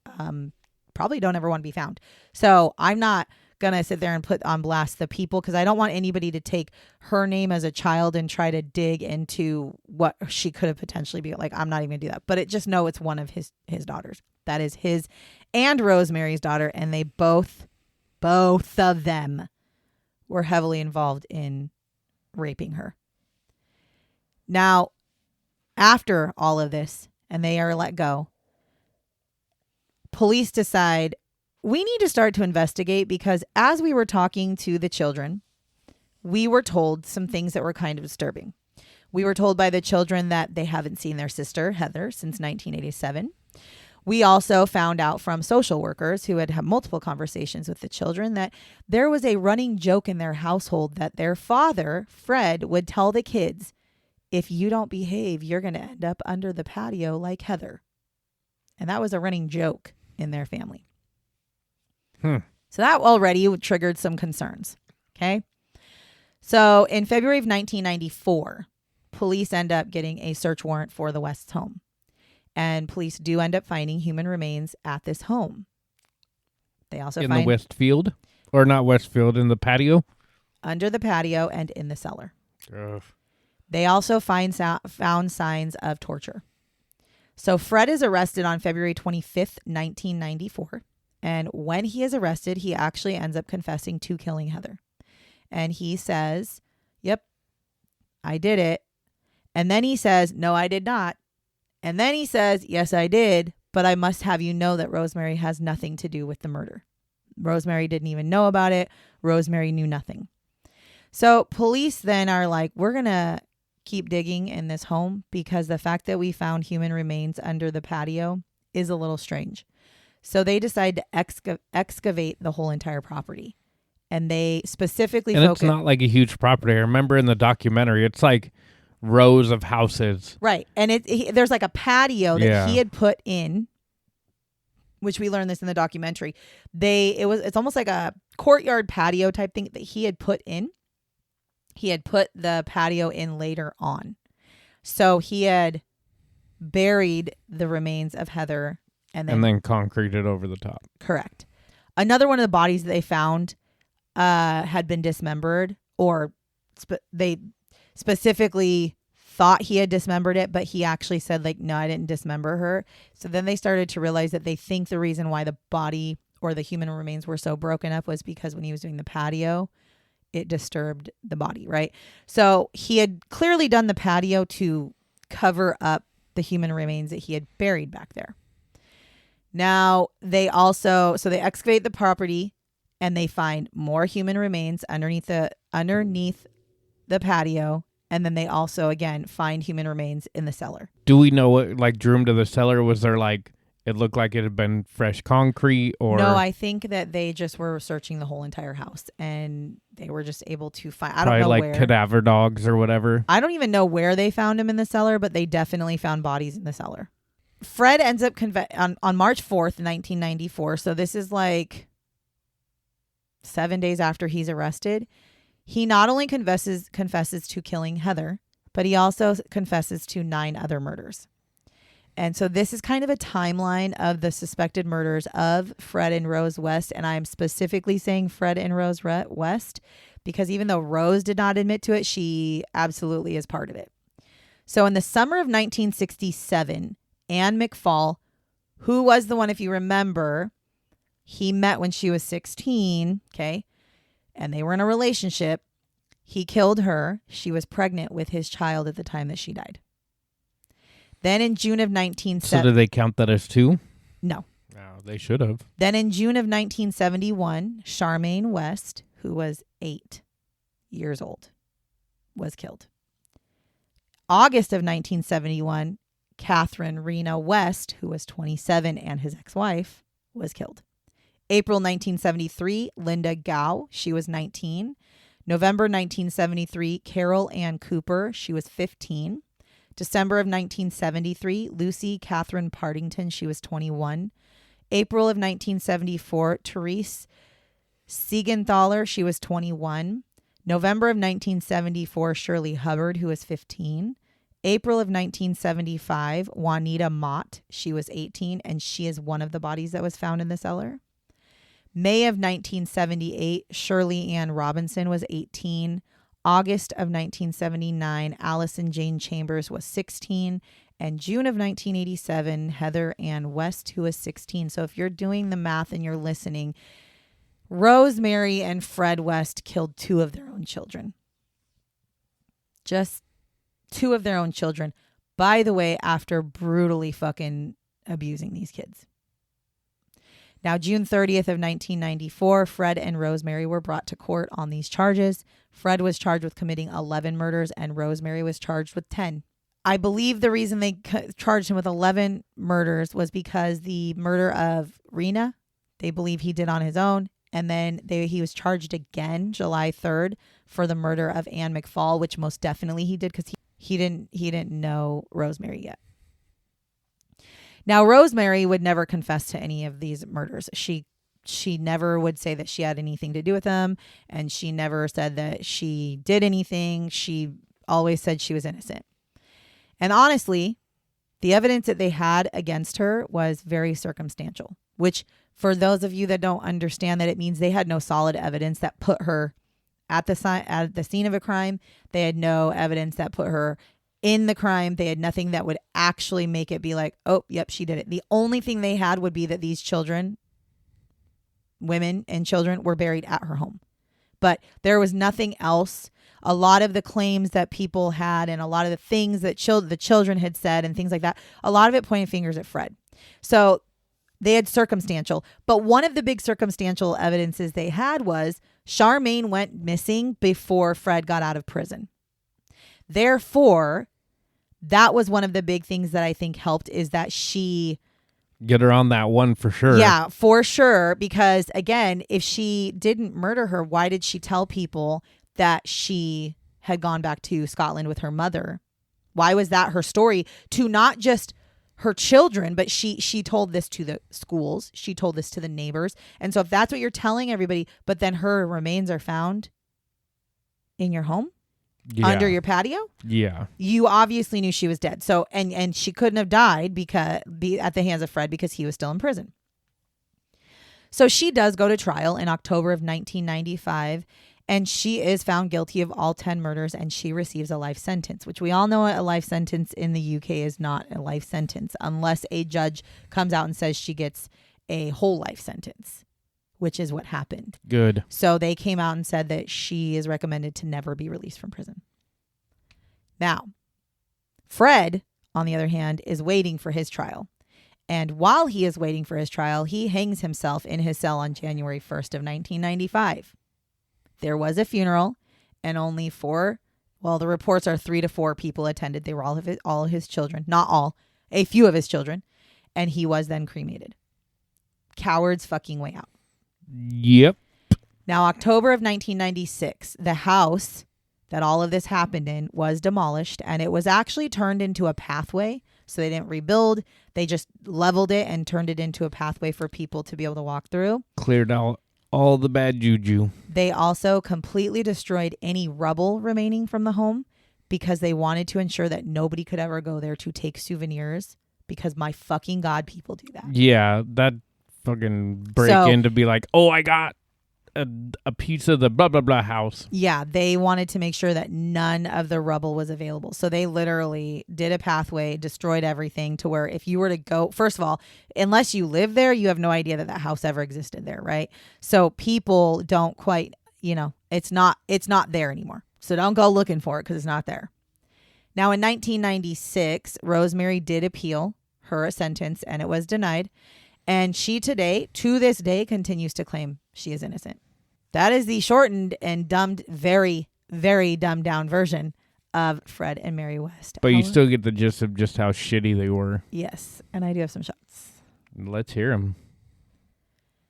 probably don't ever want to be found. So I'm not going to sit there and put on blast the people because I don't want anybody to take her name as a child and try to dig into what she could have potentially been. Like, I'm not even going to do that. But it's one of his daughters. That is his and Rosemary's daughter. And they both of them were heavily involved in raping her. Now, after all of this, and they are let go, police decide we need to start to investigate because as we were talking to the children, we were told some things that were kind of disturbing. We were told by the children that they haven't seen their sister, Heather, since 1987. We also found out from social workers who had multiple conversations with the children that there was a running joke in their household that their father, Fred, would tell the kids, if you don't behave, you're going to end up under the patio like Heather. And that was a running joke in their family. So that already triggered some concerns. Okay. So in February of 1994, police end up getting a search warrant for the West's home. And police do end up finding human remains at this home. They also in find the Westfield, or not Westfield, in the patio. under the patio and in the cellar. Ugh. They also found signs of torture. So Fred is arrested on February 25th, 1994. And when he is arrested, he actually ends up confessing to killing Heather. And he says, yep, I did it. And then he says, no, I did not. And then he says, yes, I did. But I must have you know that Rosemary has nothing to do with the murder. Rosemary didn't even know about it. Rosemary knew nothing. So police then are like, we're going to keep digging in this home because the fact that we found human remains under the patio is a little strange. So they decide to excavate the whole entire property. And they specifically it's not like a huge property. I remember in the documentary, it's like rows of houses. Right. And there's like a patio that he had put in, which we learned this in the documentary. It's almost like a courtyard patio type thing that he had put in. He had put the patio in later on. So he had buried the remains of Heather and then concreted over the top. Correct. Another one of the bodies that they found had been dismembered, or they specifically thought he had dismembered it, but he actually said, like, no, I didn't dismember her. So then they started to realize that they think the reason why the body or the human remains were so broken up was because when he was doing the patio, it disturbed the body, right? So he had clearly done the patio to cover up the human remains that he had buried back there. Now they excavate the property and they find more human remains underneath the patio. And then they also, again, find human remains in the cellar. Do we know what drew him to the cellar? Was there it looked like it had been fresh concrete, or? No, I think that they just were searching the whole entire house and they were just able to find, I don't know where. Cadaver dogs or whatever. I don't even know where they found him in the cellar, but they definitely found bodies in the cellar. Fred ends up on March 4th, 1994. So this is 7 days after he's arrested. He not only confesses to killing Heather, but he also confesses to 9 other murders. And so this is kind of a timeline of the suspected murders of Fred and Rose West. And I'm specifically saying Fred and Rose West because even though Rose did not admit to it, she absolutely is part of it. So in the summer of 1967, Anne McFall, who was the one, if you remember, he met when she was 16, okay, and they were in a relationship. He killed her. She was pregnant with his child at the time that she died. Then in June of 1970... So did they count that as 2? No. No, they should have. Then in June of 1971, Charmaine West, who was 8 years old, was killed. August of 1971, Catherine Rena West, who was 27 and his ex-wife, was killed. April 1973, Linda Gow, she was 19. November 1973, Carol Ann Cooper, she was 15. December of 1973, Lucy Catherine Partington, she was 21. April of 1974, Therese Siegenthaler, she was 21. November of 1974, Shirley Hubbard, who was 15. April of 1975, Juanita Mott, she was 18, and she is one of the bodies that was found in the cellar. May of 1978, Shirley Ann Robinson was 18. August of 1979, Allison Jane Chambers was 16. And June of 1987, Heather Ann West, who was 16. So if you're doing the math and you're listening, Rosemary and Fred West killed 2 of their own children. Just 2 of their own children. By the way, after brutally fucking abusing these kids. Now, June 30th of 1994, Fred and Rosemary were brought to court on these charges. Fred was charged with committing 11 murders and Rosemary was charged with 10. I believe the reason they charged him with 11 murders was because the murder of Rena, they believe he did on his own. And then he was charged again July 3rd for the murder of Anne McFall, which most definitely he did because he didn't know Rosemary yet. Now, Rosemary would never confess to any of these murders. She never would say that she had anything to do with them, and she never said that she did anything. She always said she was innocent. And honestly, the evidence that they had against her was very circumstantial. which for those of you that don't understand that, it means they had no solid evidence that put her at the scene of a crime. They had no evidence that put her in the crime. They had nothing that would actually make it be like, oh, yep, she did it. The only thing they had would be that these children, women and children, were buried at her home. But there was nothing else. A lot of the claims that people had and a lot of the things that the children had said and things like that, a lot of it pointed fingers at Fred. So they had circumstantial. But one of the big circumstantial evidences they had was Charmaine went missing before Fred got out of prison. Therefore, that was one of the big things that I think helped, is that she... Get her on that one for sure. Yeah, for sure. Because again, if she didn't murder her, why did she tell people that she had gone back to Scotland with her mother? Why was that her story to not just her children, but she told this to the schools. She told this to the neighbors. And so if that's what you're telling everybody, but then her remains are found in your home, under your patio. Yeah. You obviously knew she was dead. So, and she couldn't have died at the hands of Fred because he was still in prison. So she does go to trial in October of 1995, and she is found guilty of all 10 murders, and she receives a life sentence, which we all know a life sentence in the UK is not a life sentence unless a judge comes out and says she gets a whole life sentence, which is what happened. Good. So they came out and said that she is recommended to never be released from prison. Now, Fred, on the other hand, is waiting for his trial. And while he is waiting for his trial, he hangs himself in his cell on January 1st of 1995. There was a funeral, and only the reports are 3 to 4 people attended. They were all of his children. Not all. A few of his children. And he was then cremated. Coward's fucking way out. Yep. Now, October of 1996, the house that all of this happened in was demolished, and it was actually turned into a pathway. So they didn't rebuild. They just leveled it and turned it into a pathway for people to be able to walk through. Cleared out all the bad juju. They also completely destroyed any rubble remaining from the home because they wanted to ensure that nobody could ever go there to take souvenirs, because my fucking God, people do that. Yeah, that fucking break in to be like, oh, I got a piece of the blah, blah, blah house. Yeah, they wanted to make sure that none of the rubble was available. So they literally did a pathway, destroyed everything to where if you were to go, first of all, unless you live there, you have no idea that house ever existed there, right? So people don't quite, it's not there anymore. So don't go looking for it because it's not there. Now in 1996, Rosemary did appeal her sentence and it was denied. And she to this day, continues to claim she is innocent. That is the shortened and dumbed, very, very dumbed down version of Fred and Mary West. But you still get the gist of just how shitty they were. Yes. And I do have some shots. Let's hear them.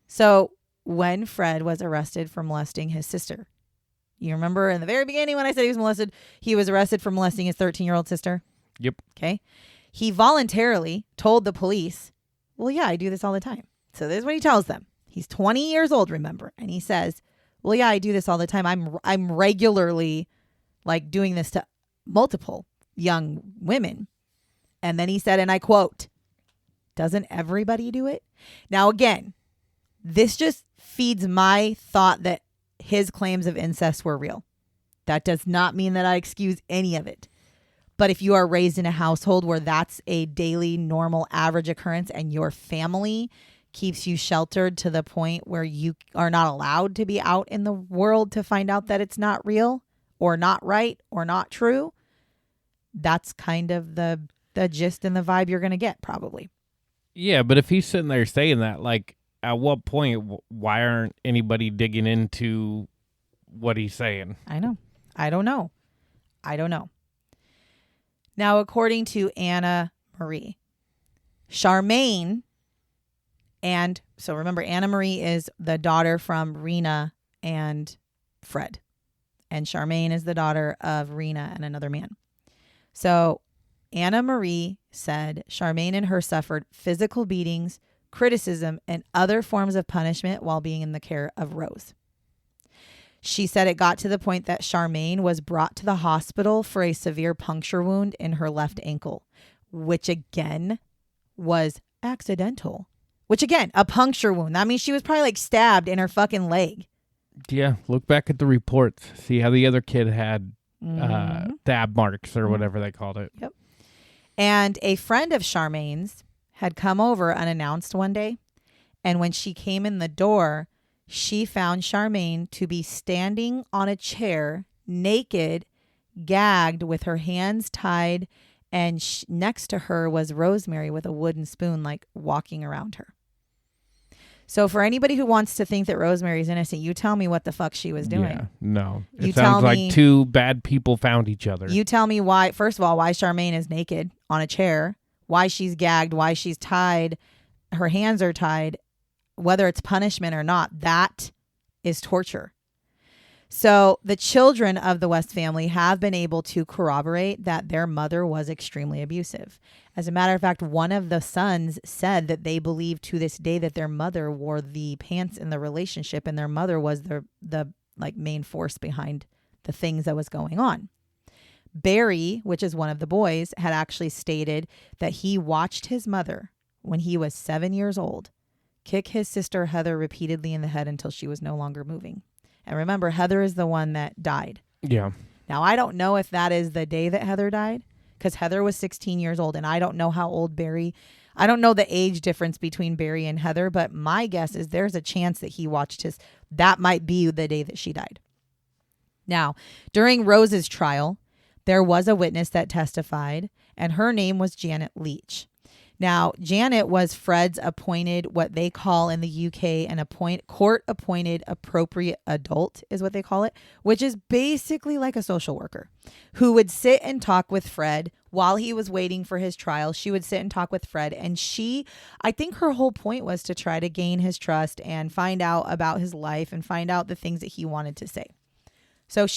So when Fred was arrested for molesting his sister, you remember in the very beginning when I said he was molested, he was arrested for molesting his 13-year-old sister? Yep. Okay. He voluntarily told the police, well, yeah, I do this all the time. So this is what he tells them. He's 20 years old, remember? And he says, well, yeah, I do this all the time. I'm regularly doing this to multiple young women. And then he said, and I quote, doesn't everybody do it? Now, again, this just feeds my thought that his claims of incest were real. That does not mean that I excuse any of it. But if you are raised in a household where that's a daily, normal, average occurrence and your family keeps you sheltered to the point where you are not allowed to be out in the world to find out that it's not real or not right or not true, that's kind of the gist and the vibe you're going to get probably. Yeah, but if he's sitting there saying that, at what point, why aren't anybody digging into what he's saying? I know. I don't know. Now, according to Anna Marie, Charmaine, and so remember, Anna Marie is the daughter from Rena and Fred. And Charmaine is the daughter of Rena and another man. So Anna Marie said Charmaine and her suffered physical beatings, criticism, and other forms of punishment while being in the care of Rose. She said it got to the point that Charmaine was brought to the hospital for a severe puncture wound in her left ankle, which again was accidental. which again, a puncture wound. That means she was probably like stabbed in her fucking leg. Yeah, look back at the reports. See how the other kid had stab marks or whatever they called it. Yep. And a friend of Charmaine's had come over unannounced one day. And when she came in the door, she found Charmaine to be standing on a chair, naked, gagged, with her hands tied. And next to her was Rosemary with a wooden spoon, like walking around her. So for anybody who wants to think that Rosemary's innocent, you tell me what the fuck she was doing. Yeah, no. You It sounds tell me- like two bad people found each other. You tell me why, first of all, why Charmaine is naked on a chair, why she's gagged, why she's tied, her hands are tied, whether it's punishment or not. That is torture. So the children of the West family have been able to corroborate that their mother was extremely abusive. As a matter of fact, one of the sons said that they believe to this day that their mother wore the pants in the relationship, and their mother was the like main force behind the things that was going on. Barry, which is one of the boys, had actually stated that he watched his mother when he was 7 years old kick his sister Heather repeatedly in the head until she was no longer moving. And remember, Heather is the one that died. Yeah. Now, I don't know if that is the day that Heather died, because Heather was 16 years old, and I don't know how old I don't know the age difference between Barry and Heather, but my guess is there's a chance that he watched that might be the day that she died. Now, during Rose's trial, there was a witness that testified, and her name was Janet Leach. Now, Janet was Fred's appointed, what they call in the UK, court-appointed appropriate adult is what they call it, which is basically like a social worker who would sit and talk with Fred while he was waiting for his trial. She would sit and talk with Fred, and I think her whole point was to try to gain his trust and find out about his life and find out the things that he wanted to say. So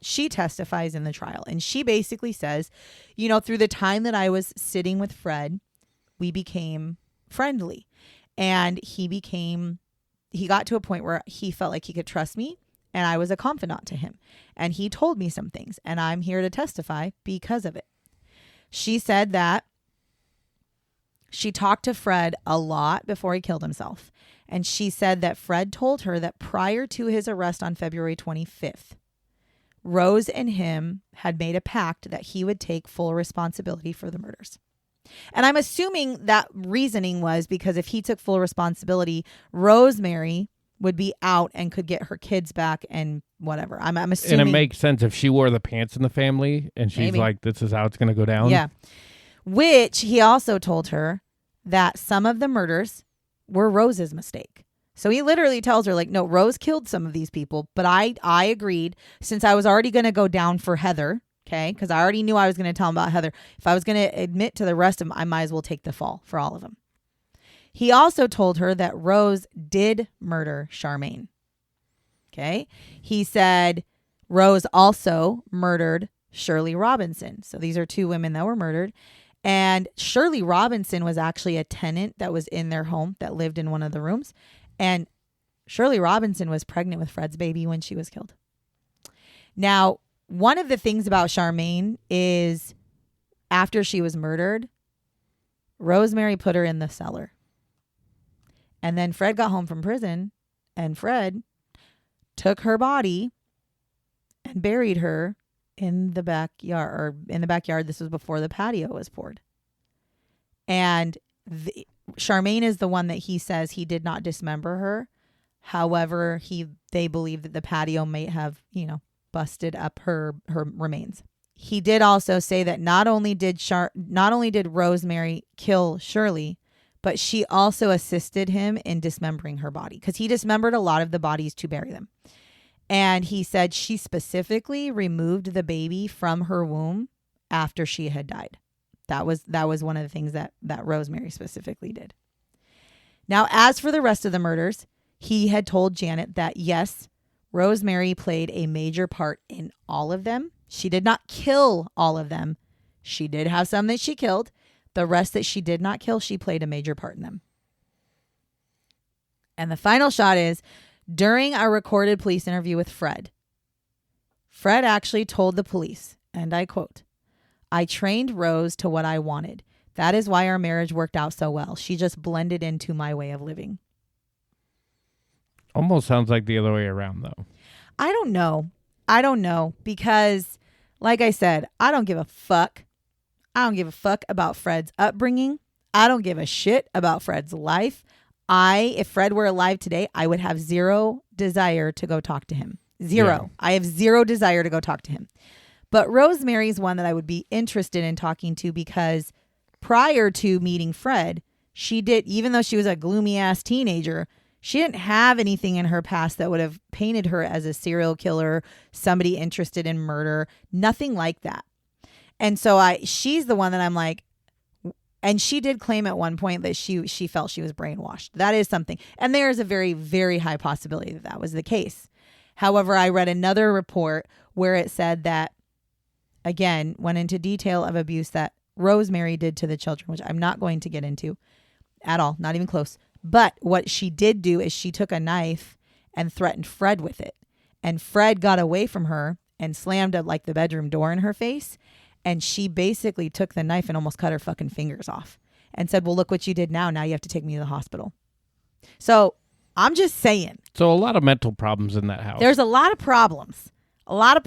she testifies in the trial, and she basically says, through the time that I was sitting with Fred, we became friendly, and he got to a point where he felt like he could trust me, and I was a confidant to him, and he told me some things, and I'm here to testify because of it. She said that she talked to Fred a lot before he killed himself, and she said that Fred told her that prior to his arrest on February 25th, Rose and him had made a pact that he would take full responsibility for the murders. And I'm assuming that reasoning was because if he took full responsibility, Rosemary would be out and could get her kids back and whatever. I'm assuming. And it makes sense if she wore the pants in the family and she's Maybe. like, this is how it's going to go down. Yeah. Which he also told her that some of the murders were Rose's mistake. So he literally tells her, like, no, Rose killed some of these people, but I agreed, since I was already going to go down for Heather. Okay, because I already knew I was going to tell him about Heather. If I was going to admit to the rest of them, I might as well take the fall for all of them. He also told her that Rose did murder Charmaine. Okay, he said Rose also murdered Shirley Robinson. So these are two women that were murdered. And Shirley Robinson was actually a tenant that was in their home that lived in one of the rooms. And Shirley Robinson was pregnant with Fred's baby when she was killed. Now, one of the things about Charmaine is after she was murdered, Rosemary put her in the cellar. And then Fred got home from prison, and Fred took her body and buried her in the backyard. This was before the patio was poured. And Charmaine is the one that he says he did not dismember her. However, they believe that the patio may have, busted up her remains. He did also say that not only did Rosemary kill Shirley, but she also assisted him in dismembering her body, because he dismembered a lot of the bodies to bury them. And he said she specifically removed the baby from her womb after she had died. That was one of the things that Rosemary specifically did. Now, as for the rest of the murders, he had told Janet that yes, Rosemary played a major part in all of them. She did not kill all of them. She did have some that she killed. The rest that she did not kill, she played a major part in them. And the final shot is during our recorded police interview with Fred. Fred actually told the police, and I quote, "I trained Rose to what I wanted. That is why our marriage worked out so well. She just blended into my way of living. Almost sounds like the other way around, though. I don't know because, like I said, I don't give a fuck. I don't give a fuck about Fred's upbringing. I don't give a shit about Fred's life. If Fred were alive today, I would have zero desire to go talk to him. Zero. Yeah. I have zero desire to go talk to him. But Rosemary's one that I would be interested in talking to because prior to meeting Fred, she did, even though she was a gloomy ass teenager, she didn't have anything in her past that would have painted her as a serial killer, somebody interested in murder, nothing like that. And so she's the one that I'm like, and she did claim at one point that she felt she was brainwashed. That is something. And there is a very, very high possibility that that was the case. However, I read another report where it said that, again, went into detail of abuse that Rosemary did to the children, which I'm not going to get into at all, not even close. But what she did do is she took a knife and threatened Fred with it. And Fred got away from her and slammed the bedroom door in her face. And she basically took the knife and almost cut her fucking fingers off and said, well, look what you did now. Now you have to take me to the hospital. So I'm just saying. So a lot of mental problems in that house. There's a lot of problems. A lot.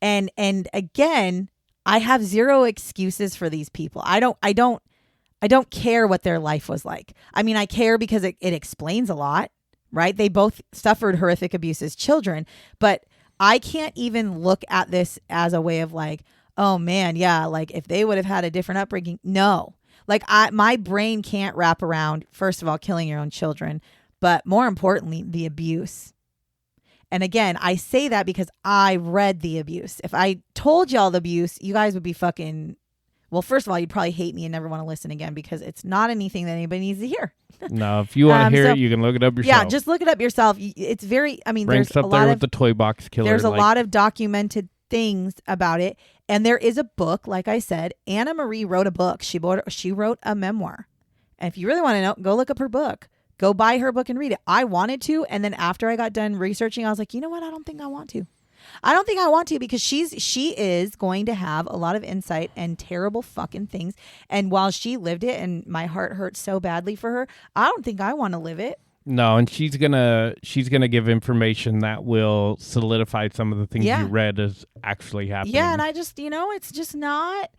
And again, I have zero excuses for these people. I don't care what their life was like. I mean, I care because it explains a lot, right? They both suffered horrific abuse as children, but I can't even look at this as a way of like, oh man, yeah, like if they would have had a different upbringing. No, like my brain can't wrap around, first of all, killing your own children, but more importantly, the abuse. And again, I say that because I read the abuse. If I told y'all the abuse, you guys would be fucking, well, first of all, you'd probably hate me and never want to listen again because it's not anything that anybody needs to hear. No, if you want to hear it, you can look it up yourself. Yeah, just look it up yourself. It's very, I mean, Ranks there's up a lot there of, with the toy box killer. There's a lot of documented things about it. And there is a book, like I said, Anna Marie wrote a book. She wrote a memoir. And if you really want to know, go look up her book. Go buy her book and read it. I wanted to. And then after I got done researching, I was like, you know what? I don't think I want to. I don't think I want to because she is going to have a lot of insight and terrible fucking things. And while she lived it and my heart hurts so badly for her, I don't think I want to live it. No, and she's gonna give information that will solidify some of the things you read as actually happening. Yeah, and I just, it's just not.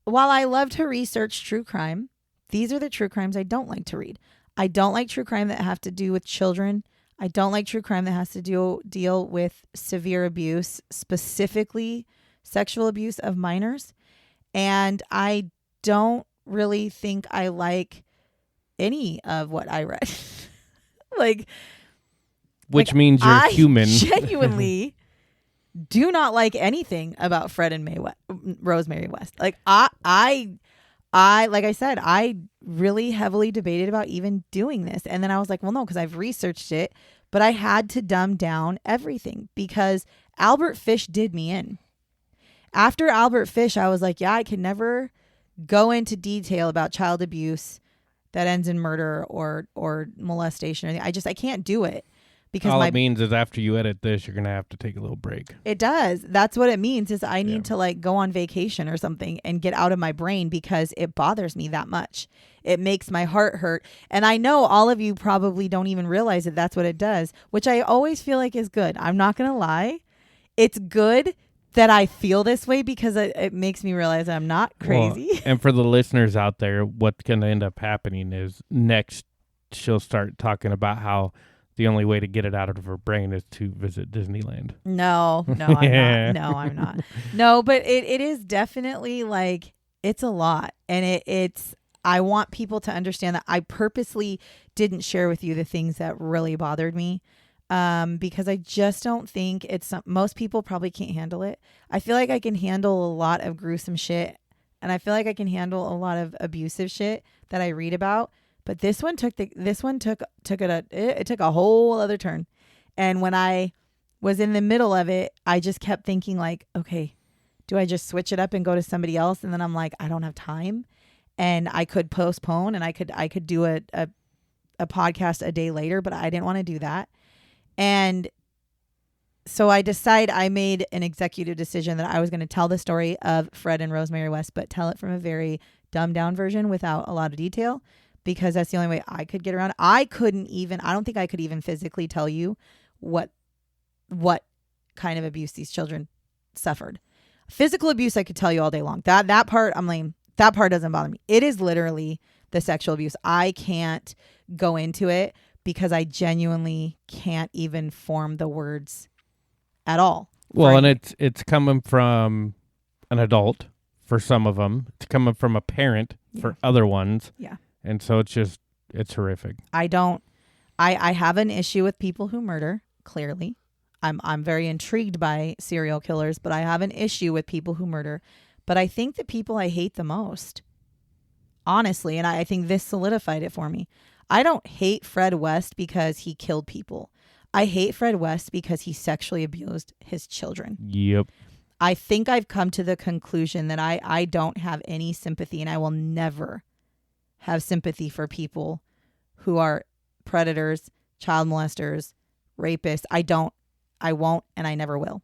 While I love to research true crime, these are the true crimes I don't like to read. I don't like true crime that have to do with children. I don't like true crime that has to deal with severe abuse, specifically sexual abuse of minors. And I don't really think I like any of what I read. Which means you're human. I genuinely do not like anything about Fred and Rosemary West. Like I like I said, I really heavily debated about even doing this. And then I was like, well, no, because I've researched it, but I had to dumb down everything because Albert Fish did me in. After Albert Fish, I was like, yeah, I can never go into detail about child abuse that ends in murder or molestation. I can't do it. Because all it means is after you edit this, you're going to have to take a little break. It does. That's what it means is I need to go on vacation or something and get out of my brain because it bothers me that much. It makes my heart hurt. And I know all of you probably don't even realize that that's what it does, which I always feel like is good. I'm not going to lie. It's good that I feel this way because it makes me realize I'm not crazy. Well, and for the listeners out there, what's going to end up happening is next she'll start talking about how the only way to get it out of her brain is to visit Disneyland. No, I'm not. No, I'm not. No, but it is definitely it's a lot. And it's, I want people to understand that I purposely didn't share with you the things that really bothered me. Because I just don't think most people probably can't handle it. I feel like I can handle a lot of gruesome shit. And I feel like I can handle a lot of abusive shit that I read about. But this one took a whole other turn. And when I was in the middle of it, I just kept thinking okay, do I just switch it up and go to somebody else? And then I'm like, I don't have time. And I could postpone and I could do a podcast a day later, but I didn't want to do that. And So I made an executive decision that I was going to tell the story of Fred and Rosemary West, but tell it from a very dumbed down version without a lot of detail, because that's the only way I could get around. I don't think I could even physically tell you what kind of abuse these children suffered. Physical abuse, I could tell you all day long. That part, I'm like, that part doesn't bother me. It is literally the sexual abuse. I can't go into it because I genuinely can't even form the words at all. Well, and it's coming from an adult for some of them. It's coming from a parent for other ones. Yeah. And so it's horrific. I have an issue with people who murder, clearly. I'm very intrigued by serial killers, but I have an issue with people who murder. But I think the people I hate the most, honestly, and I think this solidified it for me. I don't hate Fred West because he killed people. I hate Fred West because he sexually abused his children. Yep. I think I've come to the conclusion that I don't have any sympathy, and I will never have sympathy for people who are predators, child molesters, rapists. I won't, and I never will.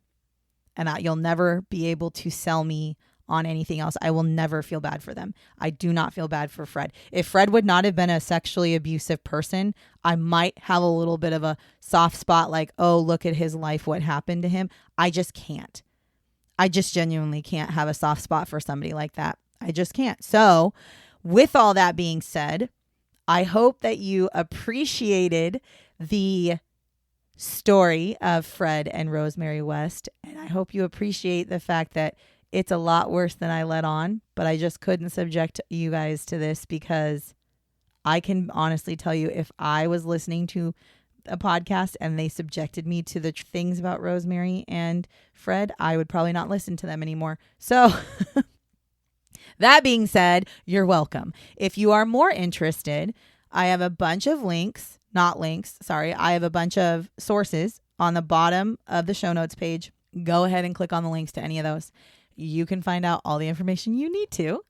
And you'll never be able to sell me on anything else. I will never feel bad for them. I do not feel bad for Fred. If Fred would not have been a sexually abusive person, I might have a little bit of a soft spot like, oh, look at his life, what happened to him. I just can't. I just genuinely can't have a soft spot for somebody like that. I just can't. So with all that being said, I hope that you appreciated the story of Fred and Rosemary West. And I hope you appreciate the fact that it's a lot worse than I let on, but I just couldn't subject you guys to this because I can honestly tell you, if I was listening to a podcast and they subjected me to the things about Rosemary and Fred, I would probably not listen to them anymore. So that being said, you're welcome. If you are more interested, I have a bunch of I have a bunch of sources on the bottom of the show notes page. Go ahead and click on the links to any of those. You can find out all the information you need to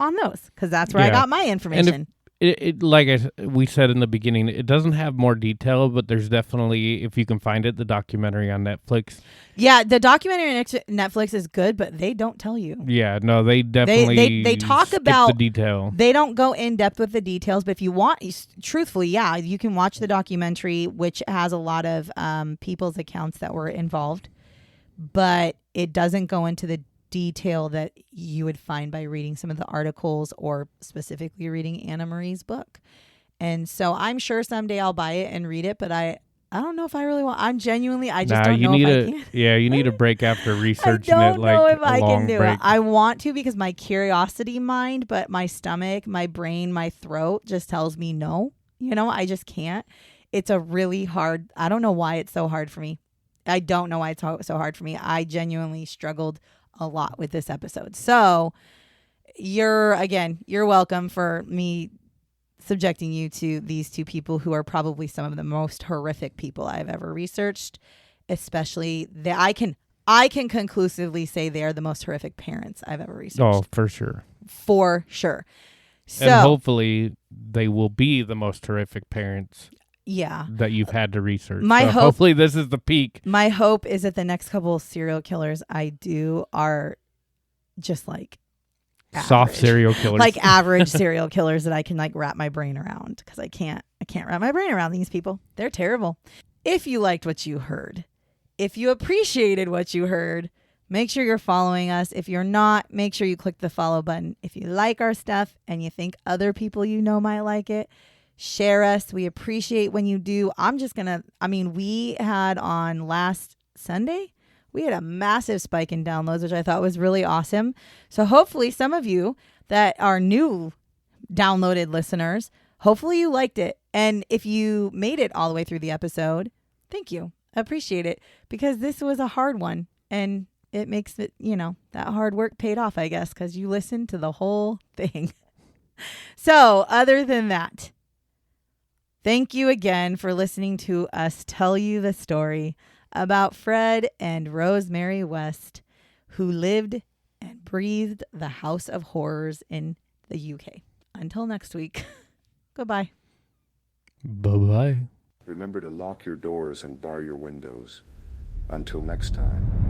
on those, because that's where I got my information. And we said in the beginning, it doesn't have more detail, but there's definitely, if you can find it, the documentary on Netflix. Yeah, the documentary on Netflix is good, but they don't tell you. Yeah, no, they definitely they talk about the detail. They don't go in depth with the details, but if you want, truthfully, yeah, you can watch the documentary, which has a lot of people's accounts that were involved, but it doesn't go into the detail that you would find by reading some of the articles or specifically reading Anna Marie's book. And so I'm sure someday I'll buy it and read it, but I don't know if I really want. I just don't know if I can. Yeah, you need a break after researching it. I don't know if I can do break. it. I want to because my curiosity mind, but my stomach, my brain, my throat just tells me no. I just can't. It's a really hard. I don't know why it's so hard for me. I don't know why it's so hard for me. I genuinely struggled a lot with this episode. So you're welcome for me subjecting you to these two people who are probably some of the most horrific people I've ever researched, especially I can conclusively say they are the most horrific parents I've ever researched. Oh, for sure. For sure. So, and hopefully they will be the most horrific parents. Yeah. That you've had to research. Hopefully this is the peak. My hope is that the next couple of serial killers I do are just like average. Soft serial killers. Like average serial killers that I can like wrap my brain around, because I can't wrap my brain around these people. They're terrible. If you liked what you heard, if you appreciated what you heard, make sure you're following us. If you're not, make sure you click the follow button. If you like our stuff and you think other people might like it, share us. We appreciate when you do. We had on last Sunday, we had a massive spike in downloads, which I thought was really awesome. So hopefully some of you that are new downloaded listeners, hopefully you liked it. And if you made it all the way through the episode, thank you. I appreciate it, because this was a hard one, and it makes it, that hard work paid off, I guess, because you listened to the whole thing. So other than that, thank you again for listening to us tell you the story about Fred and Rosemary West, who lived and breathed the House of Horrors in the UK. Until next week, goodbye. Bye-bye. Remember to lock your doors and bar your windows. Until next time.